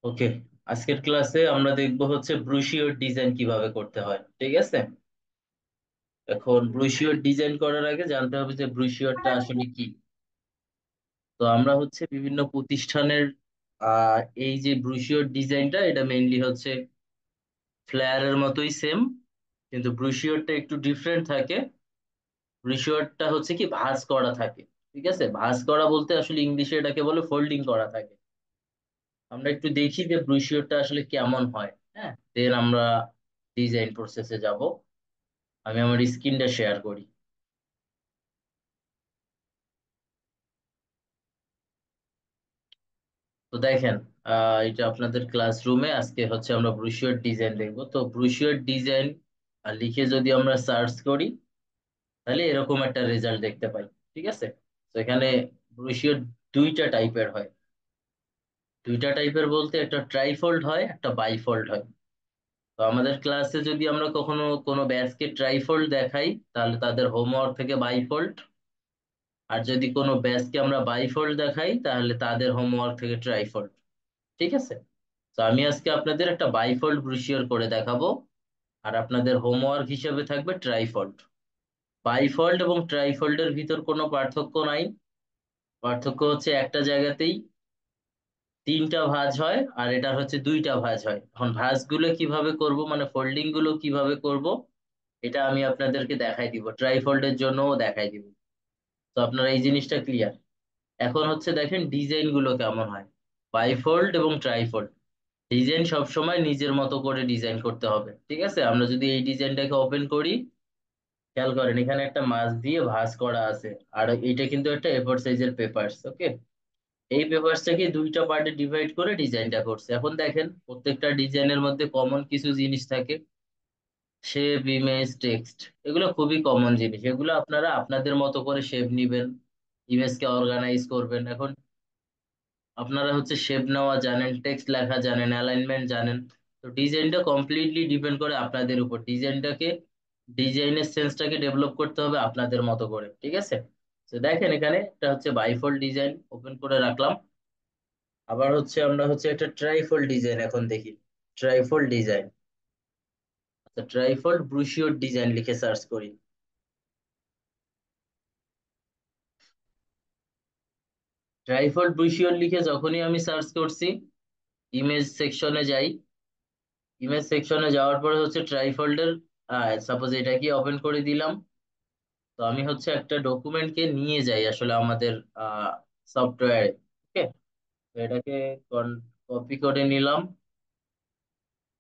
ওকে, আজকের ক্লাসে আমরা দেখব হচ্ছে ব্রুশিওর ডিজাইন কিভাবে করতে হয়। ঠিক আছে, এখন ব্রুশিওর ডিজাইন করার আগে জানতে হবে যে ব্রুশিওরটা আসলে কি। তো আমরা হচ্ছে বিভিন্ন প্রতিষ্ঠানের এই যে ব্রুশিওর ডিজাইনটা, এটা মেইনলি হচ্ছে ফ্লেয়ারের মতোই সেম, কিন্তু ব্রুশিওরটা একটু ডিফারেন্ট থাকে। ব্রুশিওরটা হচ্ছে কি ভাঁজ করা থাকে। ঠিক আছে, ভাঁজ করা বলতে আসলে ইংলিশে এটাকে বলে ফোল্ডিং করা থাকে। আমরা একটু দেখি যে ব্রুশিওরটা আসলে কেমন হয়। হ্যাঁ, দেন আমরা ডিজাইন প্রসেসে যাব। আমি আমার স্ক্রিনটা শেয়ার করি। তো দেখেন, এটা আপনাদের ক্লাসরুমে আজকে হচ্ছে আমরা ব্রুশিওর ডিজাইন দেখবো। তো ব্রুশিওর ডিজাইন লিখে যদি আমরা সার্চ করি, তাহলে এরকম একটা রেজাল্ট দেখতে পাই। ঠিক আছে, তো এখানে ব্রুশিওর দুইটা টাইপের হয়। দুইটা টাইপের বলতে একটা ট্রাইফোল্ড হয়, একটা বাইফোল্ড হয়। তো আমাদের ক্লাসে যদি আমরা কখনো কোনো ব্যাচকে ট্রাইফোল্ড দেখাই, তাহলে তাদের হোমওয়ার্ক থেকে বাইফোল্ড। আর যদি কোনো ব্যাচকে আমরা বাইফোল্ড দেখাই, তাহলে তাদের হোমওয়ার্ক থেকে ট্রাইফোল্ড। ঠিক আছে, তো আমি আজকে আপনাদের একটা বাইফোল্ড ব্রুশিওর করে দেখাবো, আর আপনাদের হোমওয়ার্ক হিসেবে থাকবে ট্রাইফোল্ড। বাইফোল্ড এবং ট্রাইফোল্ডের ভিতর কোনো পার্থক্য নাই। পার্থক্য হচ্ছে একটা জায়গাতেই তিনটা ভাঁজ হয়, আর এটা হচ্ছে দুইটা ভাঁজ হয়। এখন ভাঁজগুলো কিভাবে করব, মানে ফোল্ডিং গুলো কিভাবে করব, এটা আমি আপনাদেরকে দেখাই দিব, ট্রাইফোল্ডের জন্যও দেখাই দিব। তো আপনারা এই জিনিসটা ক্লিয়ার। এখন হচ্ছে দেখেন ডিজাইন গুলো কেমন হয়, বাইফোল্ড এবং ট্রাইফোল্ড। ডিজাইন সবসময় নিজের মতো করে ডিজাইন করতে হবে। ঠিক আছে, আমরা যদি এই ডিজাইনটাকে ওপেন করি, খেয়াল করেন এখানে একটা মাছ দিয়ে ভাঁজ করা আছে। আর এটা কিন্তু একটা এ4 সাইজের পেপারস। ওকে, এই পেপারসটাকে দুইটা পার্টে ডিভাইড করে ডিজাইনটা করছে। এখন দেখেন প্রত্যেকটা ডিজাইনের মধ্যে কমন কিছু জিনিস থাকে, শেপ, ইমেজ, টেক্সট। এগুলো খুবই কমন জিনিস, এগুলো আপনারা আপনাদের মতো করে শেপ নিবেন, ইমেজকে অর্গানাইজ করবেন। এখন আপনারা হচ্ছে শেপ নেওয়া জানেন, টেক্সট লেখা জানেন, অ্যালাইনমেন্ট জানেন। তো ডিজাইনটা কমপ্লিটলি ডিপেন্ড করে আপনাদের উপর। ডিজাইনের সেন্সটাকে ডেভেলপ করতে হবে আপনাদের মতো করে। ঠিক আছে, তো দেখেন এখানে এটা হচ্ছে বাইফোল্ড ডিজাইন ওপেন করে রাখলাম। আবার হচ্ছে আমরা হচ্ছে একটা ট্রাইফোল্ড ডিজাইন এখন দেখি। ট্রাইফোল্ড ডিজাইন, আচ্ছা ট্রাইফোল্ড ব্রুশিওর ডিজাইন লিখে সার্চ করি। ট্রাইফোল্ড ব্রুশিওর লিখে যখনই আমি সার্চ করছি, ইমেজ সেকশনে যাই। ইমেজ সেকশনে যাওয়ার পরে হচ্ছে ট্রাইফোল্ডের, সাপোজ এটাকে ওপেন করে দিলাম। তো আমি হচ্ছে একটা ডকুমেন্টকে নিয়ে যাই আসলে আমাদের সফটওয়্যারে। ওকে, তো এটাকে কপি করে নিলাম,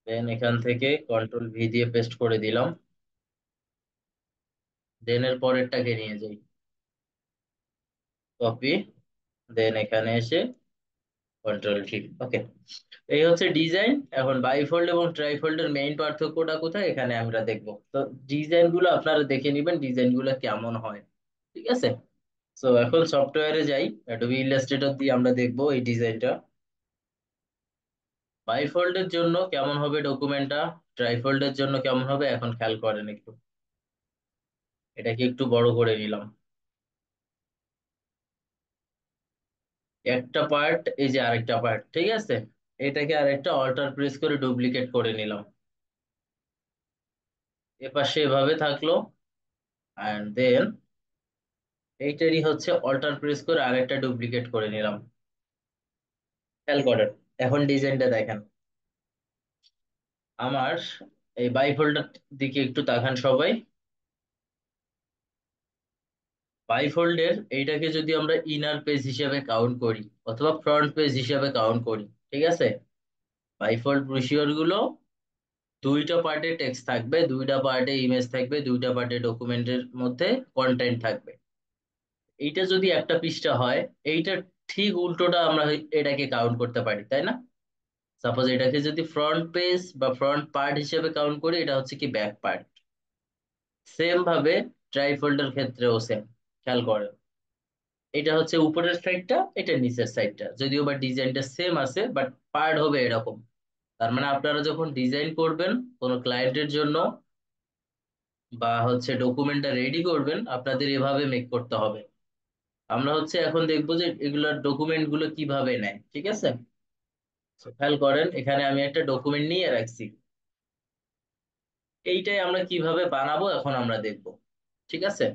দেন এখান থেকে কন্ট্রোল V দিয়ে পেস্ট করে দিলাম। দেন এর পরেরটাকে নিয়ে যাই, কপি, দেন এখানে এসে কন্ট্রোল T। ওকে, এই হচ্ছে ডিজাইন। এখন বাইফোল্ড এবং ট্রাইফোল্ডের মেইন পার্থক্যটা কোথায় এখানে আমরা দেখবো। তো ডিজাইন গুলো আপনারা দেখে নিবেন, ডিজাইন গুলো কেমন হয়। ঠিক আছে, তো এখন সফটওয়্যারে যাই, অ্যাডোবি ইলাস্ট্রেটর দিয়ে আমরা দেখবো এই ডিজাইনটা। বাইফোল্ডের জন্য কেমন হবে ডকুমেন্টটা, ট্রাইফোল্ডের জন্য কেমন হবে, এখন খেয়াল করেন একটু। এটাকে একটু বড় করে নিলাম, একটা পার্ট এই যে আরেকটা পার্ট। ঠিক আছে, এটাকে আরেকটা অল্টার প্রেস করে ডুপ্লিকেট করে নিলাম। এপাশে এভাবে থাকলো, অ্যান্ড দেন এইটারই হচ্ছে অল্টার প্রেস করে আরেকটা ডুপ্লিকেট করে নিলাম। খেয়াল করেন, এখন ডিজাইনটা দেখেন আমার। এই বাইফোল্ডের দিকে একটু তাকান সবাই। বাইফোল্ডের এইটাকে যদি আমরা ইনার পেজ হিসেবে কাউন্ট করি, অথবা ফ্রন্ট পেজ হিসেবে কাউন্ট করি, ঠিক আছে, বাইফোল্ড ব্রোশিওর গুলো দুইটা পার্টে টেক্সট থাকবে, দুইটা পার্টে ইমেজ থাকবে, দুইটা পার্টে ডকুমেন্টের মধ্যে কন্টেন্ট থাকবে। এইটা যদি একটা পৃষ্ঠা হয়, এইটা ঠিক উল্টোটা আমরা এটাকে কাউন্ট করতে পারি, তাই না? সাপোজ এটাকে যদি ফ্রন্ট পেজ বা ফ্রন্ট পার্ট হিসেবে কাউন্ট করি, এটা হচ্ছে কি ব্যাক পার্ট। সেম ভাবে ট্রাইফোল্ডের ক্ষেত্রেও সেম। খেয়াল করেন, এটা হচ্ছে উপরের সাইডটা, এটা নিচের সাইডটা, যদিও বা ডিজাইনটা সেম আছে, বাট পার্ট হবে এরকম। তার মানে আপনারা যখন ডিজাইন করবেন কোনো ক্লায়েন্টের জন্য, বা হচ্ছে ডকুমেন্টটা রেডি করবেন, আপনাদের এভাবে মেক করতে হবে। আমরা হচ্ছে এখন দেখবো যে এগুলার ডকুমেন্ট গুলো কিভাবে নেয়। ঠিক আছে, So, খেয়াল করেন এখানে আমি একটা ডকুমেন্ট নিয়ে রাখছি। এইটাই আমরা কিভাবে বানাবো এখন আমরা দেখব। ঠিক আছে,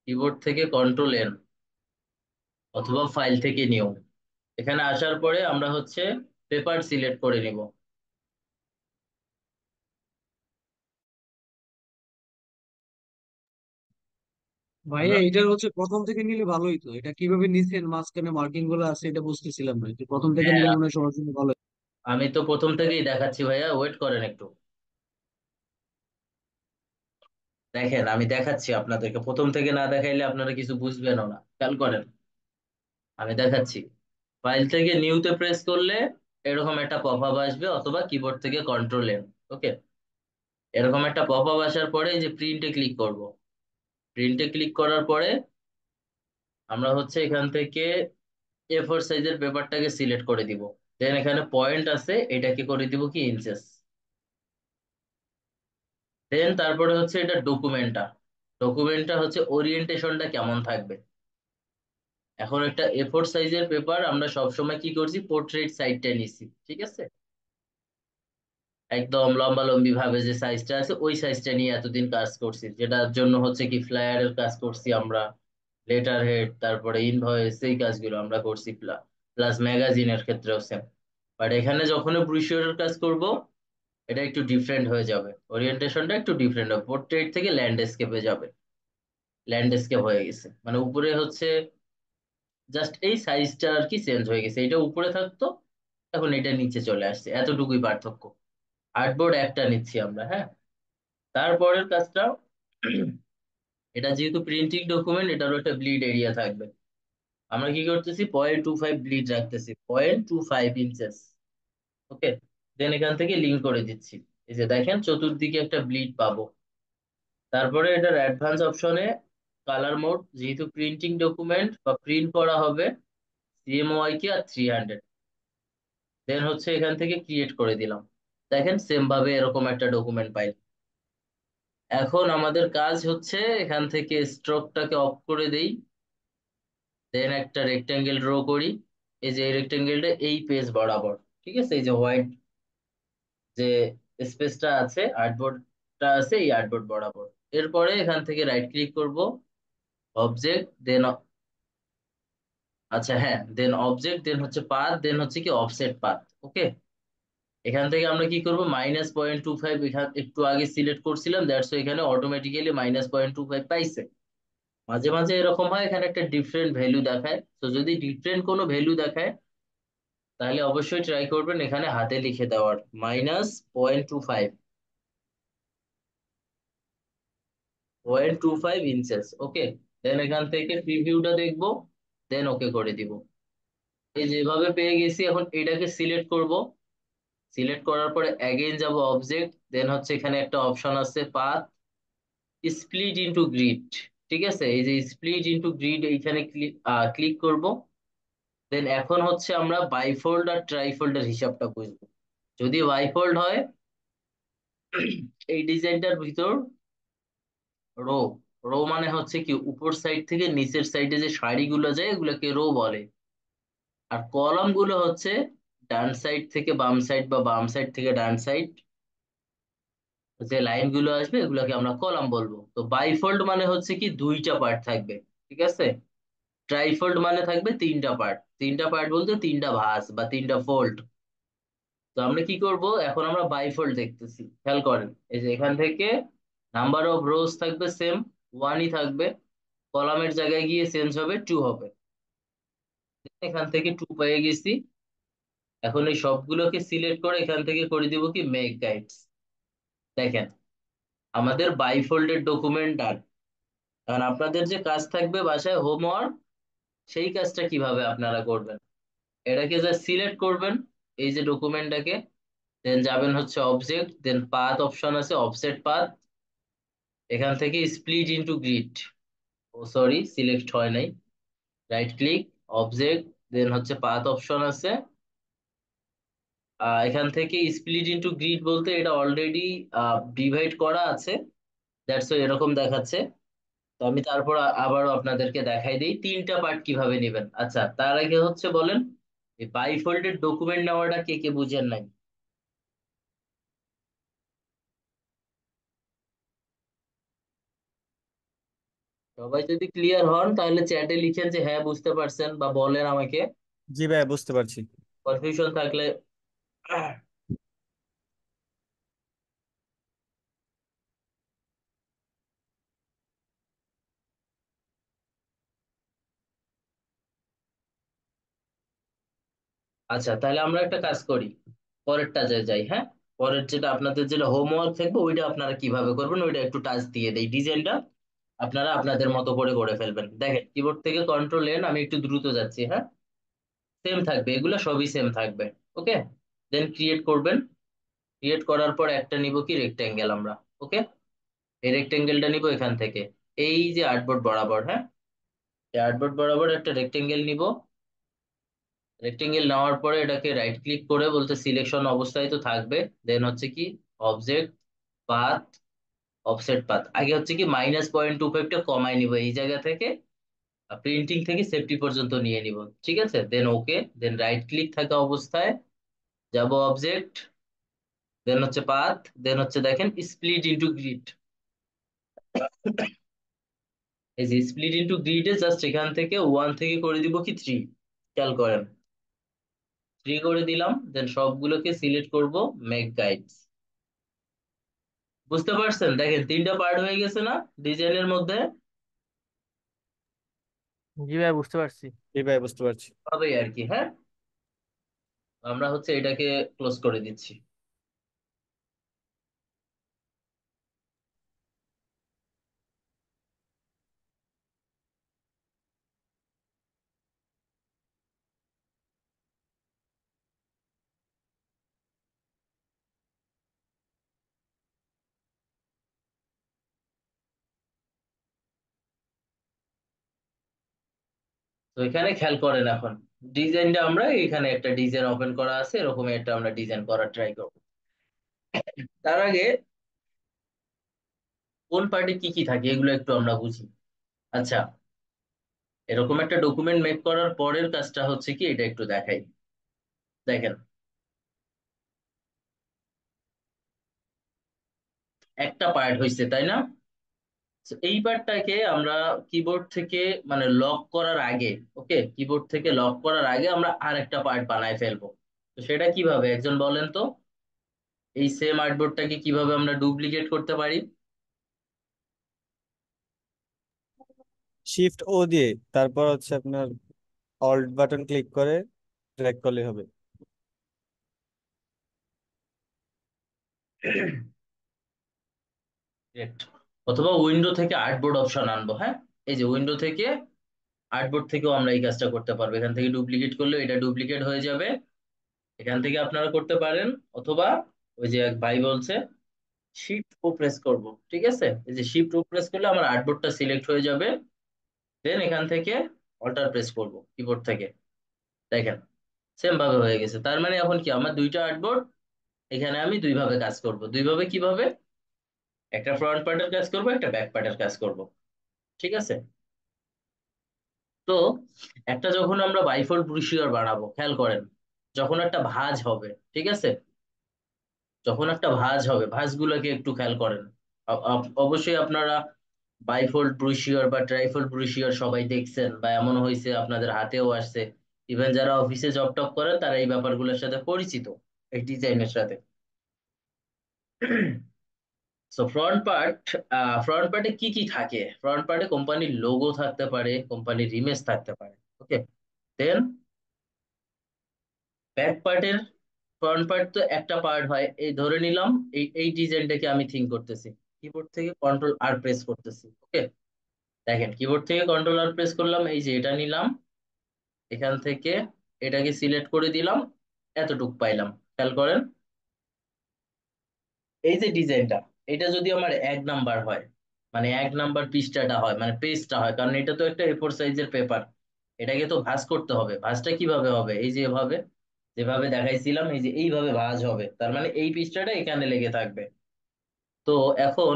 কিবোর্ড থেকে কন্ট্রোল এন অথবা ফাইল থেকে নিউ, এখানে আসার পরে আমরা হচ্ছে পেপার সিলেক্ট করে নিব। ভাইয়া আমরা এটা হচ্ছে প্রথম থেকে নিলে ভালোই তো। এটা কিভাবে নিছেন, মাঝখানে মার্কিং গুলো আছে এটা বুঝতেছিলাম না। এটা প্রথম থেকে হ্যাঁ, নিলে মনে হয় সবার জন্য ভালো। আমি তো প্রথম থেকেই দেখাচ্ছি ভাইয়া, ওয়েট করেন একটু। দেখেন আমি দেখাচ্ছি আপনাদেরকে, প্রথম থেকে না দেখাইলে আপনারা কিছু বুঝবেনও না। খেয়াল করেন আমি দেখাচ্ছি। ফাইল থেকে নিউতে প্রেস করলে এরকম একটা পপআপ আসবে, অথবা কিবোর্ড থেকে কন্ট্রোল এন। ওকে, এরকম একটা পপআপ আসার পরে এই যে প্রিন্টে ক্লিক করব। প্রিন্টে ক্লিক করার পরে আমরা হচ্ছে এখান থেকে A4 সাইজের পেপারটাকে সিলেক্ট করে দিব। দেন এখানে পয়েন্ট আছে, এটাকে করে দিব কি ইঞ্চেস। দেন তারপরে হচ্ছে এটা ডকুমেন্টটা, ডকুমেন্টটা হচ্ছে ওরিয়েন্টেশনটা কেমন থাকবে। এখন একটা A4 সাইজের পেপার আমরা সবসময় কি করছি, পোর্ট্রেট সাইজটা নিছি, ঠিক আছে। একদম লম্বালম্বি ভাবে যে সাইজটা আছে ওই সাইজটা নিয়ে এতদিন কাজ করছি, যেটার জন্য হচ্ছে কি ফ্লায়ারের কাজ করছি আমরা, লেটার হেড, তারপরে ইনভয়েস, এই কাজগুলো আমরা করছি। প্লাস ম্যাগাজিনের ক্ষেত্রেও সেম। বাট এখানে যখন ব্রুশিওরের কাজ করব, এটা একটু ডিফারেন্ট হয়ে যাবে, ওরিয়েন্টেশনটা একটু ডিফারেন্ট হবে, পোর্ট্রেট থেকে ল্যান্ডস্কেপে যাবে। ল্যান্ডস্কেপ হয়ে গেছে মানে উপরে হচ্ছে জাস্ট এই সাইজটা আর কি চেঞ্জ হয়ে গেছে, এটা উপরে থাকতো এখন এটা নিচে চলে আসছে, এতটুকুই পার্থক্য। আর্টবোর্ড একটা নিচ্ছি আমরা, হ্যাঁ। তারপরের কাজটা, এটা যেহেতু প্রিন্টিং ডকুমেন্ট, এটারও একটা ব্লিড এরিয়া থাকবে। আমরা কি করতেছি, 0.25 ব্লিড রাখতেছি, 0.25 ইঞ্চেস। ওকে, দেন এখান থেকে লিঙ্ক করে দিচ্ছি। এই যে দেখেন চতুর্দিকে একটা ব্লিড পাবো। তারপরে এটার অ্যাডভান্স অপশনে কালার মোড, যেহেতু প্রিন্টিং ডকুমেন্ট বা প্রিন্ট করা হবে, সিএমওয়াই কে আর 300। দেন হচ্ছে এখান থেকে ক্রিয়েট করে দিলাম। দেখেন সেম ভাবে এরকম একটা ডকুমেন্ট পাই। এখন আমাদের কাজ হচ্ছে এখান থেকে স্ট্রোকটাকে অফ করে দেই। দেন একটা রেক্টেঙ্গেল ড্র করি। এই যে রেক্টেঙ্গেলটা এই পেজ বরাবর, ঠিক আছে, এই যে হোয়াইট যে স্পেসটা আছে, আর্টবোর্ডটা আছে এই আর্টবোর্ড বরাবর। এরপরে এখান থেকে রাইট ক্লিক করব, অবজেক্ট, দেন আচ্ছা হ্যাঁ, দেন অবজেক্ট, দেন হচ্ছে পাথ, দেন হচ্ছে কি অফসেট পাথ। ওকে, এখান থেকে আমরা কি করব, -0.25, এখান একটু আগে সিলেক্ট করছিলাম, দ্যাটস এখানে অটোমেটিক্যালি -0.25 পাইছে। মাঝে মাঝে এরকম হয়, এখানে একটা ডিফারেন্ট ভ্যালু দেখায়, তো যদি ডিফারেন্ট কোনো ভ্যালু দেখায় তাহলে অবশ্যই ট্রাই করবেন এখানে হাতে লিখে দেওয়ার, -0.25, 0.25 ইঞ্চেস। ওকে, দেন এখান থেকে প্রিভিউটা দেখবো, দেন ওকে করে দিব। এই যেভাবে পেয়ে গেছি, এখন এটাকে সিলেক্ট করব। সিলেক্ট করার পরে অ্যাগেইন যাব অবজেক্ট, দেন হচ্ছে এখানে একটা অপশন আছে পাথ, স্প্লিট ইনটু গ্রিড। ঠিক আছে, এই যে স্প্লিট ইনটু গ্রিড এইখানে ক্লিক করব। দেন এখন হচ্ছে আমরা বাইফোল্ড আর ট্রাইফোল্ডের হিসাবটা বুঝবো। যদি বাইফোল্ড হয়, এই ডিজাইনটার ভিতর রো, রো মানে হচ্ছে কি উপর সাইড থেকে নিচের সাইডে যে সারিগুলো যায় এগুলোকে রো বলে। আর কলাম গুলো হচ্ছে ডান সাইড থেকে বাম সাইড বা বাম সাইড থেকে ডান সাইড, যে লাইন গুলো আসবে এগুলোকে আমরা কলাম বলবো। তো বাইফোল্ড মানে হচ্ছে কি দুইটা পার্ট থাকবে, ঠিক আছে। ট্রাইফোল্ড মানে থাকবে তিনটা পার্ট, তিনটা পার্ট বলতে তিনটা ভাঁজ বা তিনটা ফোল্ড। তো আমরা কি করব, এখন আমরা বাইফোল্ড দেখতেছি, খেয়াল করেন এই যে এখান থেকে নাম্বার অফ রোজ থাকবে সেম, ওয়ানই থাকবে, কলামের জায়গায় গিয়ে চেঞ্জ হবে, টু হবে। এখান থেকে টু পেয়ে গেছি। এখন এই সবগুলোকে সিলেক্ট করে এখান থেকে করে দিব কি মেক গাইডস। দেখেন আমাদের বাইফোল্ডেড ডকুমেন্ট ডান। কারণ আপনাদের যে কাজ থাকবে বাসায় হোমওয়ার্ক, সেই কাজটা কিভাবে আপনারা করবেন, এটাকে যা সিলেক্ট করবেন, এই যে ডকুমেন্টটাকে, দেন যাবেন হচ্ছে অবজেক্ট, দেন পাথ অপশন আছে, অফসেট পাথ, এখান থেকে স্প্লিট ইনটু গ্রিড। ও সরি, সিলেক্ট হয় নাই। রাইট ক্লিক, অবজেক্ট, দেন হচ্ছে পাথ অপশন আছে। এখান থেকে স্প্লিট ইনটু গ্রিড বলতে এটা অলরেডি ডিভাইড করা আছে, দ্যাটস এরকম দেখাচ্ছে। তো আমি তারপর আবারও আপনাদেরকে দেখাই দিই তিনটা পার্ট কিভাবে নেবেন। আচ্ছা, তার আগে হচ্ছে বলেন এই বাইফোল্ডেড ডকুমেন্ট নেওয়াটা কে কে বুঝেন নাই? সবাই যদি ক্লিয়ার হন তাহলে চ্যাটে লিখেন যে হ্যাঁ বুঝতে পারছেন, বা বলেন আমাকে জি ভাই, বুঝতে পারছি। কনফিউশন থাকলে। আচ্ছা, তাহলে আমরা একটা কাজ করি, পরেরটা যাই, হ্যাঁ। পরের যেটা আপনাদের যেটা হোমওয়ার্ক থাকবে ওইটা আপনারা কিভাবে করবেন ওইটা একটু টাচ দিয়ে দেই, ডিজাইনটা আপনারা আপনাদের মতো করে করে ফেলবেন। দেখেন কিবোর্ড থেকে কন্ট্রোল এন, আমি একটু দ্রুত যাচ্ছি, হ্যাঁ। সেম থাকবে, এগুলো সবই সেম থাকবে। ওকে, দেন ক্রিয়েট করবেন। ক্রিয়েট করার পর একটা নিব কি রেক্টেঙ্গেল আমরা। ওকে, এই রেক্টেঙ্গেলটা নিব এখান থেকে, এই যে আর্টবোর্ড বরাবর, হ্যাঁ। এই আর্টবোর্ড বরাবর একটা রেক্টেঙ্গেল নিব। রেক্টেঙ্গেল নেওয়ার পরে এটাকে রাইট ক্লিক করে বলতে সিলেকশন অবস্থায় তো থাকবে। দেন হচ্ছে কি অবজেক্ট, পাথ, অফসেট পাথ। আগে হচ্ছে কি -0.25টা কমাই নিব এই জায়গা থেকে, প্রিন্টিং থেকে সেফটি পর্যন্ত নিয়ে নিব। ঠিক আছে, দেন ওকে, দেন রাইট ক্লিক থাকা অবস্থায় যাব অবজেক্ট, দেন হচ্ছে পাথ, দেন হচ্ছে দেখেন স্প্লিট ইনটু গ্রিড। এই যে স্প্লিট ইনটু গ্রিডে জাস্ট এখান থেকে 1 থেকে করে দিব কি 3। খেয়াল করেন, 3 করে দিলাম, দেন সবগুলোকে সিলেক্ট করব, মেক গাইডস। বুঝতে পারছেন? দেখেন তিনটা পার্ট হয়ে গেছে না ডিজাইনের মধ্যে? জি ভাই, বুঝতে পারছি। জি ভাই, বুঝতে পারছি। তবেই আর কি, হ্যাঁ। আমরা হচ্ছে এটাকে ক্লোজ করে দিচ্ছি। তো এখানে খেয়াল করেন, এখন ডিজাইনটা আমরা এখানে একটা ডিজাইন ওপেন করা আছে, এরকম একটা আমরা ডিজাইন করার ট্রাই করব। তার আগে কোন পার্টে কি কি থাকে এগুলো একটু আমরা বুঝি। আচ্ছা, এরকম একটা ডকুমেন্ট মেক করার পরের কাজটা হচ্ছে কি এটা একটু দেখাই। দেখেন, একটা পার্ট হয়েছে তাই না? So, এই পার্টটাকে আমরা কিবোর্ড থেকে মানে লক করার আগে, ওকে, কিবোর্ড থেকে লক করার আগে আমরা আরেকটা পার্ট বানায় ফেলবো। তো সেটা কিভাবে একজন বলেন তো? এই সেম আর্টবোর্ডটাকে কিভাবে আমরা ডুপ্লিকেট করতে পারি? শিফট ও দিয়ে তারপর হচ্ছে আপনার অল্ট বাটন ক্লিক করে ড্র্যাগ করলে হবে। Correct. অথবা উইন্ডো থেকে আর্টবোর্ড অপশন আনবো, হ্যাঁ। এই যে উইন্ডো থেকে আর্টবোর্ড থেকেও আমরা এই কাজটা করতে পারবো, এখান থেকে ডুপ্লিকেট করলে এটা ডুপ্লিকেট হয়ে যাবে। এখান থেকে আপনারা করতে পারেন, অথবা ওই যে এক ভাই বলছে শিফট ও প্রেস করব। ঠিক আছে, এই যে শিফট ও প্রেস করলে আমার আর্টবোর্ডটা সিলেক্ট হয়ে যাবে। দেন এখান থেকে অল্টার প্রেস করব কিবোর্ড থেকে। দেখেন সেম ভাবে হয়ে গেছে। তার মানে এখন কি আমার দুইটা আর্টবোর্ড, এখানে আমি দুই ভাবে কাজ করব। দুই ভাবে কিভাবে? একটা ফ্রন্ট পার্টের কাজ করব, একটা ব্যাক পার্টের কাজ করব। ঠিক আছে। তো একটা যখন আমরা বাইফোল্ড ব্রুশিয়র বানাবো, খেয়াল করেন, যখন একটা ভাঁজ হবে, ঠিক আছে, যখন একটা ভাঁজ হবে ভাঁজগুলোকে একটু খেয়াল করেন। অবশ্যই আপনারা বাইফোল্ড ব্রুশিয়র বা ট্রাইফোল্ড ব্রুশিয়র সবাই দেখছেন, বা এমন হয়েছে আপনাদের হাতেও আসছে। ইভেন যারা অফিসে জব টপ করেন তারা এই ব্যাপারগুলোর সাথে পরিচিত, এই ডিজাইনের সাথে। সো ফ্রন্ট পার্টে কি কি থাকে? ফ্রন্ট পার্টে কোম্পানির লোগো থাকতে পারে, কোম্পানির ইমেজ থাকতে পারে। ওকে, দেন ব্যাক পার্টের, ফ্রন্ট পার্ট তো একটা পার্ট হয়, এই ধরে নিলাম এই ডিজাইনটাকে আমি থিঙ্ক করতেছি, কিবোর্ড থেকে কন্ট্রোল আর প্রেস করতেছি। ওকে, দেখেন কিবোর্ড থেকে কন্ট্রোল আর প্রেস করলাম, এই যে এটা নিলাম, এখান থেকে এটাকে সিলেক্ট করে দিলাম, এতটুক পাইলাম। খেয়াল করেন, এই যে ডিজাইনটা, এটা যদি আমার 1 নাম্বার হয়, মানে 1 নাম্বার পৃষ্ঠাটা হয়, মানে পেজটা হয়, কারণ এটা তো একটা A4 সাইজের পেপার, এটাকে তো ভাঁজ করতে হবে। ভাঁজটা কিভাবে হবে? এই যে এভাবে, যেভাবে দেখাইছিলাম, এই যে এইভাবে ভাঁজ হবে, তার মানে এই পৃষ্ঠাটা এখানে লেগে থাকবে। তো এখন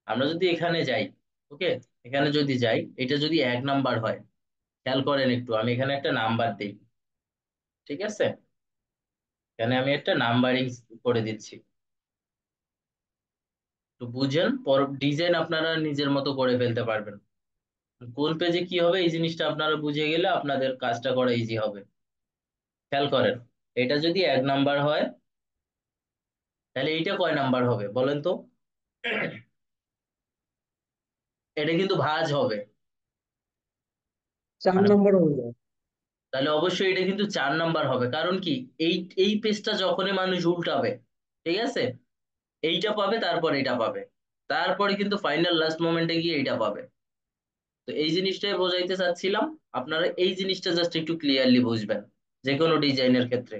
আমরা যদি এখানে যাই, ওকে, এখানে যদি যাই, এটা যদি 1 নাম্বার হয়, খেয়াল করেন একটু, আমি এখানে একটা নাম্বার দিই, ঠিক আছে, এখানে আমি একটা নাম্বারিং করে দিচ্ছি, তো বুঝেন পর ডিজাইন আপনারা নিজের মতো করে ফেলতে পারবেন। কোন পেজে কি হবে এই জিনিসটা আপনারা বুঝে গেলে আপনাদের কাজটা করা ইজি হবে। খেয়াল করেন, এটা যদি 1 নাম্বার হয় তাহলে এইটা কয় নাম্বার হবে বলেন তো? এটা কিন্তু ভাঁজ হবে, মানে 4 নম্বর হয়ে যায়। তাহলে অবশ্যই এটা কিন্তু 4 নাম্বার হবে। কারণ কি, এই এই পেজটা যখনই মানুষ উল্টাবে, ঠিক আছে, এইটা পাবে তারপর এটা পাবে, তারপরে কিন্তু ফাইনাল লাস্ট মোমেন্টে গিয়ে এইটা পাবে। তো এই জিনিসটাই বোঝাইতে চাচ্ছিলাম, আপনারা এই জিনিসটা জাস্ট একটু ক্লিয়ারলি বুঝবেন যে কোনো ডিজাইনের ক্ষেত্রে,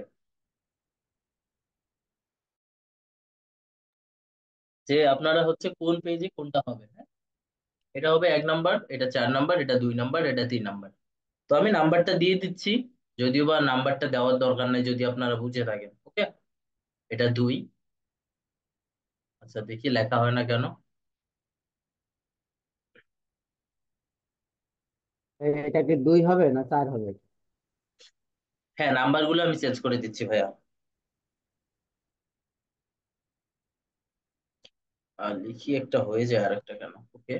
যে আপনারা হচ্ছে কোন পেজে কোনটা হবে। হ্যাঁ, এটা হবে 1 নাম্বার, এটা 4 নাম্বার, এটা 2 নাম্বার, এটা 3 নাম্বার। তো আমি নাম্বারটা দিয়ে দিচ্ছি, যদিও বা নাম্বারটা দেওয়ার দরকার নাই যদি আপনারা বুঝে থাকেন। ওকে, এটা 2। আচ্ছা দেখি লেখা হয় না কেন। এটা কি 2 হবে না 4 হবে? হ্যাঁ, নাম্বারগুলো আমি চেঞ্জ করে দিচ্ছি ভাইয়া। আর লিখি একটা হয়ে যায় আর একটা কেন। ওকে,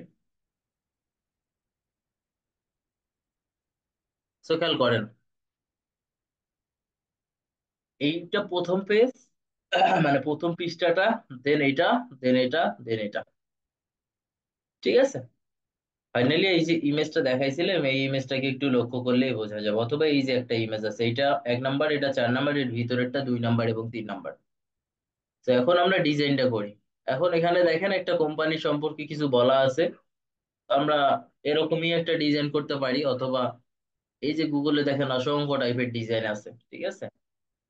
সো খেয়াল করেন, এইটা প্রথম পেজ, মানে প্রথম পৃষ্ঠাটা, দেন এইটা, দেন এটা, দেন এটা। ঠিক আছে, ফাইনালি এই যে ইমেজটা দেখাইছিলাম এই ইমেজটাকে একটু লক্ষ্য করলেই বোঝা যাবে, অথবা এই যে একটা ইমেজ আছে, এটা 1 নাম্বার, এটা 4 নাম্বার, এর ভিতরেরটা 2 নাম্বার এবং 3 নাম্বার। তো এখন আমরা ডিজাইনটা করি। এখন এখানে দেখেন একটা কোম্পানি সম্পর্কে কিছু বলা আছে, তো আমরা এরকমই একটা ডিজাইন করতে পারি, অথবা এই যে গুগলে দেখেন অসংখ্য টাইপের ডিজাইন আছে। ঠিক আছে,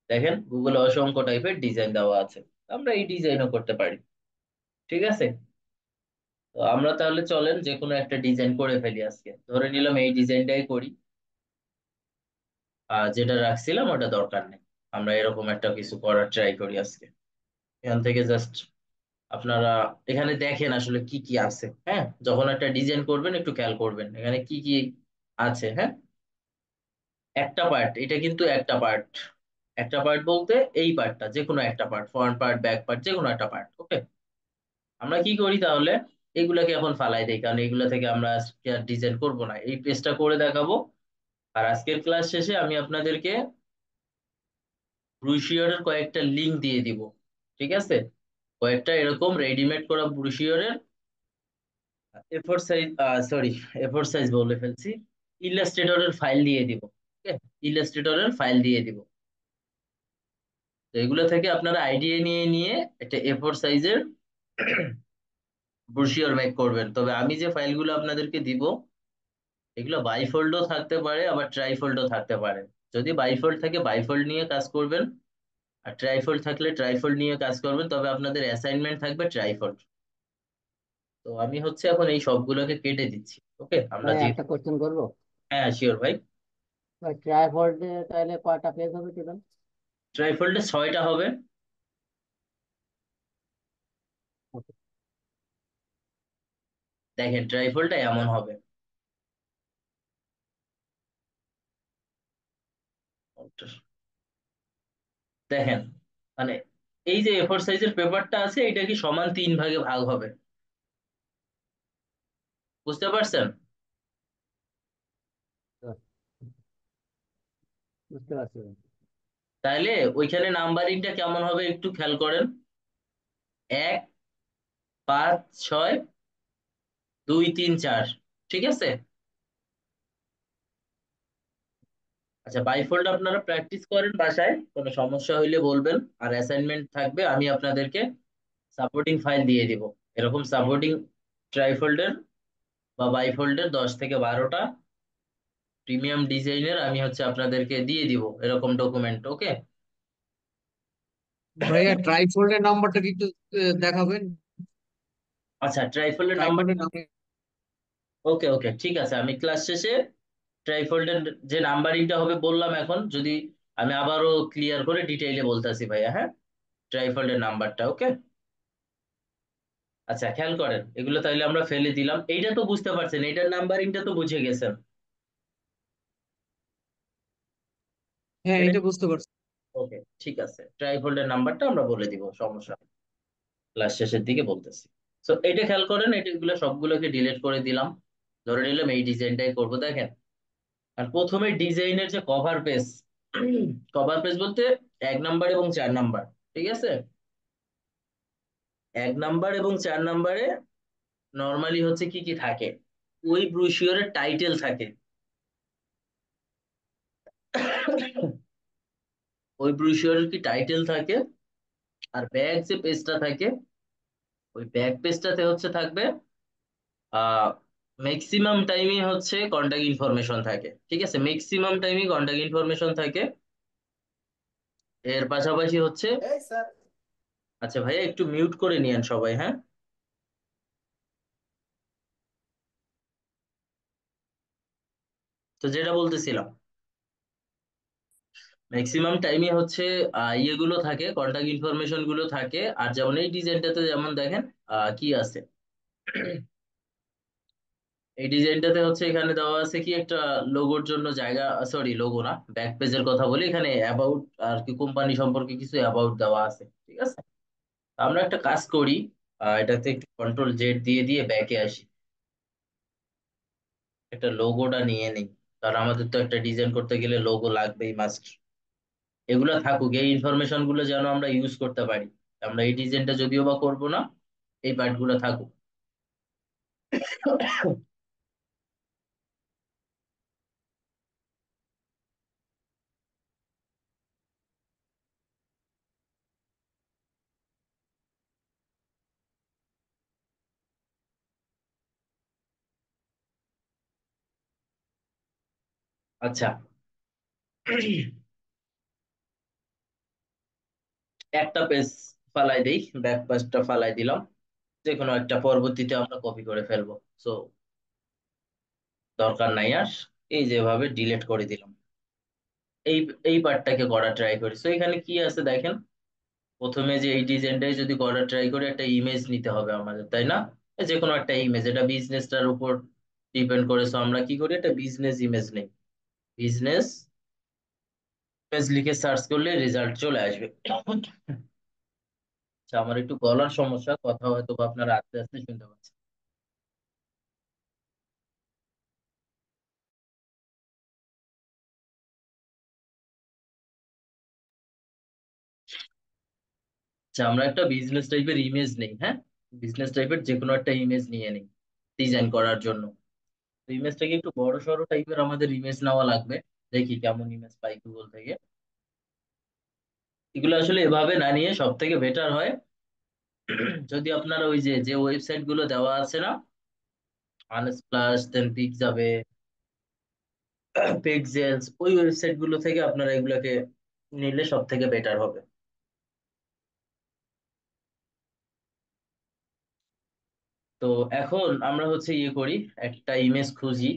দেখেন গুগলে অসংখ্য টাইপের ডিজাইন দেওয়া আছে, আমরা এই ডিজাইনও করতে পারি। ঠিক আছে, তো আমরা তাহলে চলেন যে কোনো একটা ডিজাইন করে ফেলি আজকে, ধরে নিলাম এই ডিজাইনটাই করি। যেটা রাখছিলাম ওটা দরকার নেই, আমরা এরকম একটা কিছু করার ট্রাই করি আজকে। এখান থেকে জাস্ট আপনারা এখানে দেখেন আসলে কি কি আছে। হ্যাঁ, যখন একটা ডিজাইন করবেন একটু খেয়াল করবেন এখানে কি কি আছে। হ্যাঁ, একটা পার্ট, এটা কিন্তু একটা পার্ট, একটা পার্ট বলতে এই পার্টটা, যে কোনো একটা part, front part, back part, যে কোনো একটা পার্ট। ওকে, আমরা কি করি তাহলে, এগুলাকে এখন ফালাই দেই, কারণ এগুলা থেকে আমরা আজকে আর ডিজাইন করবো না, এই পেজটা করে দেখাবো। আর আজকের ক্লাস শেষে আমি আপনাদেরকে ব্রুশিয়রের কয়েকটা লিংক দিয়ে দিব। ঠিক আছে, কয়েকটা এরকম রেডিমেড করা ব্রুশিয়রের A four size, sorry, A four size বলে ফেলছি, ইলাস্ট্রেটরের ফাইল দিয়ে দিব। ওকে, ইলাস্ট্রেটরের ফাইল দিয়ে দিব। তো এগুলো থেকে আপনারা আইডিয়া নিয়ে নিয়ে একটা এফোর সাইজের ব্রোশিওর মেক করবেন। তবে আমি যে ফাইলগুলো আপনাদেরকে দিব এগুলো বাইফোল্ডও থাকতে পারে, আবার ট্রাইফোল্ডও থাকতে পারে। যদি বাইফোল্ড থাকে বাইফোল্ড নিয়ে কাজ করবেন, আর ট্রাইফোল্ড থাকলে ট্রাইফোল্ড নিয়ে কাজ করবেন, তবে আপনাদের অ্যাসাইনমেন্ট থাকবে ট্রাইফোল্ড। তো আমি হচ্ছে এখন এই সবগুলোকে কেটে দিচ্ছি। ওকে, আমরা ভাই যে, একটা কোশ্চেন করবো। হ্যাঁ শিওর ভাই। ভাই ট্রাইপডে তাহলে কয়টা পেজ হবে টোটাল? ট্রাইফোল্ডে 6টা হবে। দেখেন ট্রাইফোল্ডটা এমন হবে, দেখেন, মানে এই যে এ4 সাইজের পেপারটা আছে এটা কি সমান 3 ভাগে ভাগ হবে, বুঝতে পারছেন? বুঝতে পারছি ভাই। তাইলে ওইখানে নাম্বারিংটা কেমন হবে একটু খেয়াল করেন, 1, 5, 6, 2, 3, 4। ঠিক আছে, আচ্ছা বাইফোল্ড আপনারা প্র্যাকটিস করেন বাসায়, কোনো সমস্যা হইলে বলবেন। আর অ্যাসাইনমেন্ট থাকবে, আমি আপনাদেরকে সাপোর্টিং ফাইল দিয়ে দিব, এরকম সাপোর্টিং ট্রাইফোল্ডের বা বাইফোল্ডের 10 থেকে 12টা প্রিমিয়াম ডিজাইনের আমি হচ্ছে আপনাদেরকে দিয়ে দিব এরকম ডকুমেন্ট। ওকে, ভাইয়া ট্রাইফোল্ডের নাম্বারটা কি একটু দেখাবেন? আচ্ছা ট্রাইফোল্ডের নাম্বার, ট্রাইফোল্ডের নাম্বার। ওকে ওকে ঠিক আছে, আমি ক্লাস শেষে ট্রাইফোল্ডের যে নাম্বারিংটা হবে বললাম, এখন যদি আমি আবারও ক্লিয়ার করে ডিটেইলে বলতেছি ভাইয়া। হ্যাঁ, ট্রাইফোল্ডের নাম্বারটা। ওকে, আচ্ছা খেয়াল করেন এগুলো তাইলে আমরা ফেলে দিলাম, এইটা তো বুঝতে পারছেন, এইটার নাম্বারিংটা তো বুঝে গেছেন। হ্যাঁ, এটা বুঝতে পারছি। ওকে, ঠিক আছে, ট্রাইফোল্ডের নাম্বারটা আমরা বলে দিব, সমস্যা নেই, ক্লাস শেষের দিকে বলতেছি। তো এটা খেয়াল করেন, এগুলো সবগুলোকে ডিলিট করে দিলাম, ধরে নিলাম এই ডিজাইনটাই করব। দেখেন, আর প্রথমে ডিজাইনের যে কভার পেজ, কভার পেজ বলতে 1 নাম্বার এবং 4 নাম্বার, ঠিক আছে? 1 নাম্বার এবং 4 নাম্বারে নর্মালি হচ্ছে কি কি থাকে, ওই ব্রুশিওরের টাইটেল থাকে। ওই ব্রুশিওরের কি টাইটেল থাকে, আর ব্যাক যে পেজটা থাকে, ওই ব্যাক পেজটাতে হচ্ছে থাকবে আহ ম্যাক্সিমাম টাইমই হচ্ছে কন্টাক্ট ইনফরমেশন থাকে, ঠিক আছে? ম্যাক্সিমাম টাইমই কন্টাক্ট ইনফরমেশন থাকে। এর পাশাপাশি হচ্ছে, আচ্ছা ভাইয়া একটু মিউট করে নিয়েন সবাই, হ্যাঁ? তো যেটা বলতেছিলাম, ম্যাক্সিমাম টাইমই হচ্ছে ইয়েগুলো থাকে, কন্টাক্ট ইনফরমেশন গুলো থাকে। আর যেমন এই ডিজাইনটাতে যেমন দেখেন কি আছে, এই ডিজাইনটাতে হচ্ছে এখানে দেওয়া আছে কি একটা লোগোর জন্য জায়গা, সরি লোগো না, ব্যাক পেজের কথা বলি, এখানে অ্যাবাউট আর কি কোম্পানি সম্পর্কে কিছু অ্যাবাউট দেওয়া আছে, ঠিক আছে? আমরা একটা কাজ করি, এটাতে একটু কন্ট্রোল জেড দিয়ে দিয়ে ব্যাকে আসি, একটা লোগোটা নিয়ে নিই, কারণ আমাদের তো একটা ডিজাইন করতে গেলে লোগো লাগবেই, মাস্ট। এগুলো থাকুক, এই ইনফরমেশন গুলো যেন আমরা ইউজ করতে পারি। আমরা এই ডিজাইনটা যদিও বা করবো না, এই পার্ট গুলো থাকুক। আচ্ছা, একটা পেজ ফালাই দেই, ব্যাক পেজটা ফালাই দিলাম, যে কোনো একটা পরবর্তীতে আমরা কপি করে ফেলবো। সো দরকার নাই আর, এই যেভাবে ডিলিট করে দিলাম। এই এই পার্টটাকে করা ট্রাই করি। সো এখানে কি আছে দেখেন, প্রথমে যে এই ডিজাইনটাই যদি করা ট্রাই করি, একটা ইমেজ নিতে হবে আমাদের, তাই না? যে কোনো একটা ইমেজ, এটা বিজনেসটার উপর ডিপেন্ড করে। সো আমরা কি করি, একটা বিজনেস ইমেজ নেই, বিজনেস ইমেজ লিখে সার্চ করলে রেজাল্ট চলে আসবে। আচ্ছা, আমার একটু গলার সমস্যা, কথা হয়তো বা আপনারা আস্তে আস্তে শুনতে পাচ্ছেন। আচ্ছা, আমরা একটা বিজনেস টাইপের ইমেজ নেই, হ্যাঁ? বিজনেস টাইপের যে কোনো একটা ইমেজ নিয়ে নিই ডিজাইন করার জন্য। তো ইমেজটাকে একটু বড় সড়ো টাইপের আমাদের ইমেজ নেওয়া লাগবে। দেখি কেমন ইমেজ পাই গুগল থেকে। এগুলো আসলে এভাবে না নিয়ে সব থেকে বেটার হয় যদি আপনারা ওই যে যে ওয়েবসাইট গুলো দেওয়া আছে না, আনস্প্লাশ, দেন পিক যাবে, পিক্সেলস, ওই ওয়েবসাইট গুলো থেকে আপনারা এগুলোকে নিলে সব থেকে বেটার হবে। তো এখন আমরা হচ্ছে ইয়ে করি, একটা ইমেজ খুঁজি,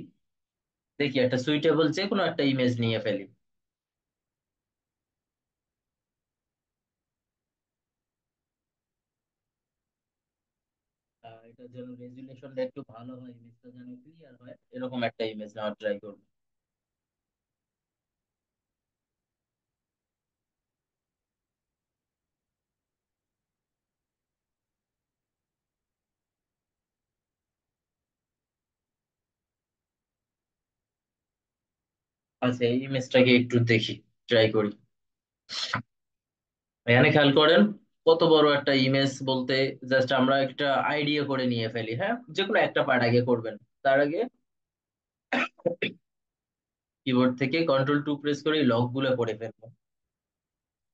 দেখি একটা সুইটেবল যে কোনো একটা ইমেজ নিয়ে ফেলি। এটা যেন রেজুলেশনটা একটু ভালো হয়, ইমেজটা যেন ক্লিয়ার হয়, এরকম একটা ইমেজ নেওয়ার ট্রাই করবো। আচ্ছা, এই ইমেজটাকে একটু দেখি, ট্রাই করি। এখানে খেয়াল করেন, কত বড় একটা ইমেজ বলতে, জাস্ট আমরা একটা আইডিয়া করে নিয়ে ফেলি, হ্যাঁ? যে কোনো একটা পার্ট আগে করবেন, তার আগে কিবোর্ড থেকে কন্ট্রোল 2 প্রেস করে লক গুলো করে ফেলবো।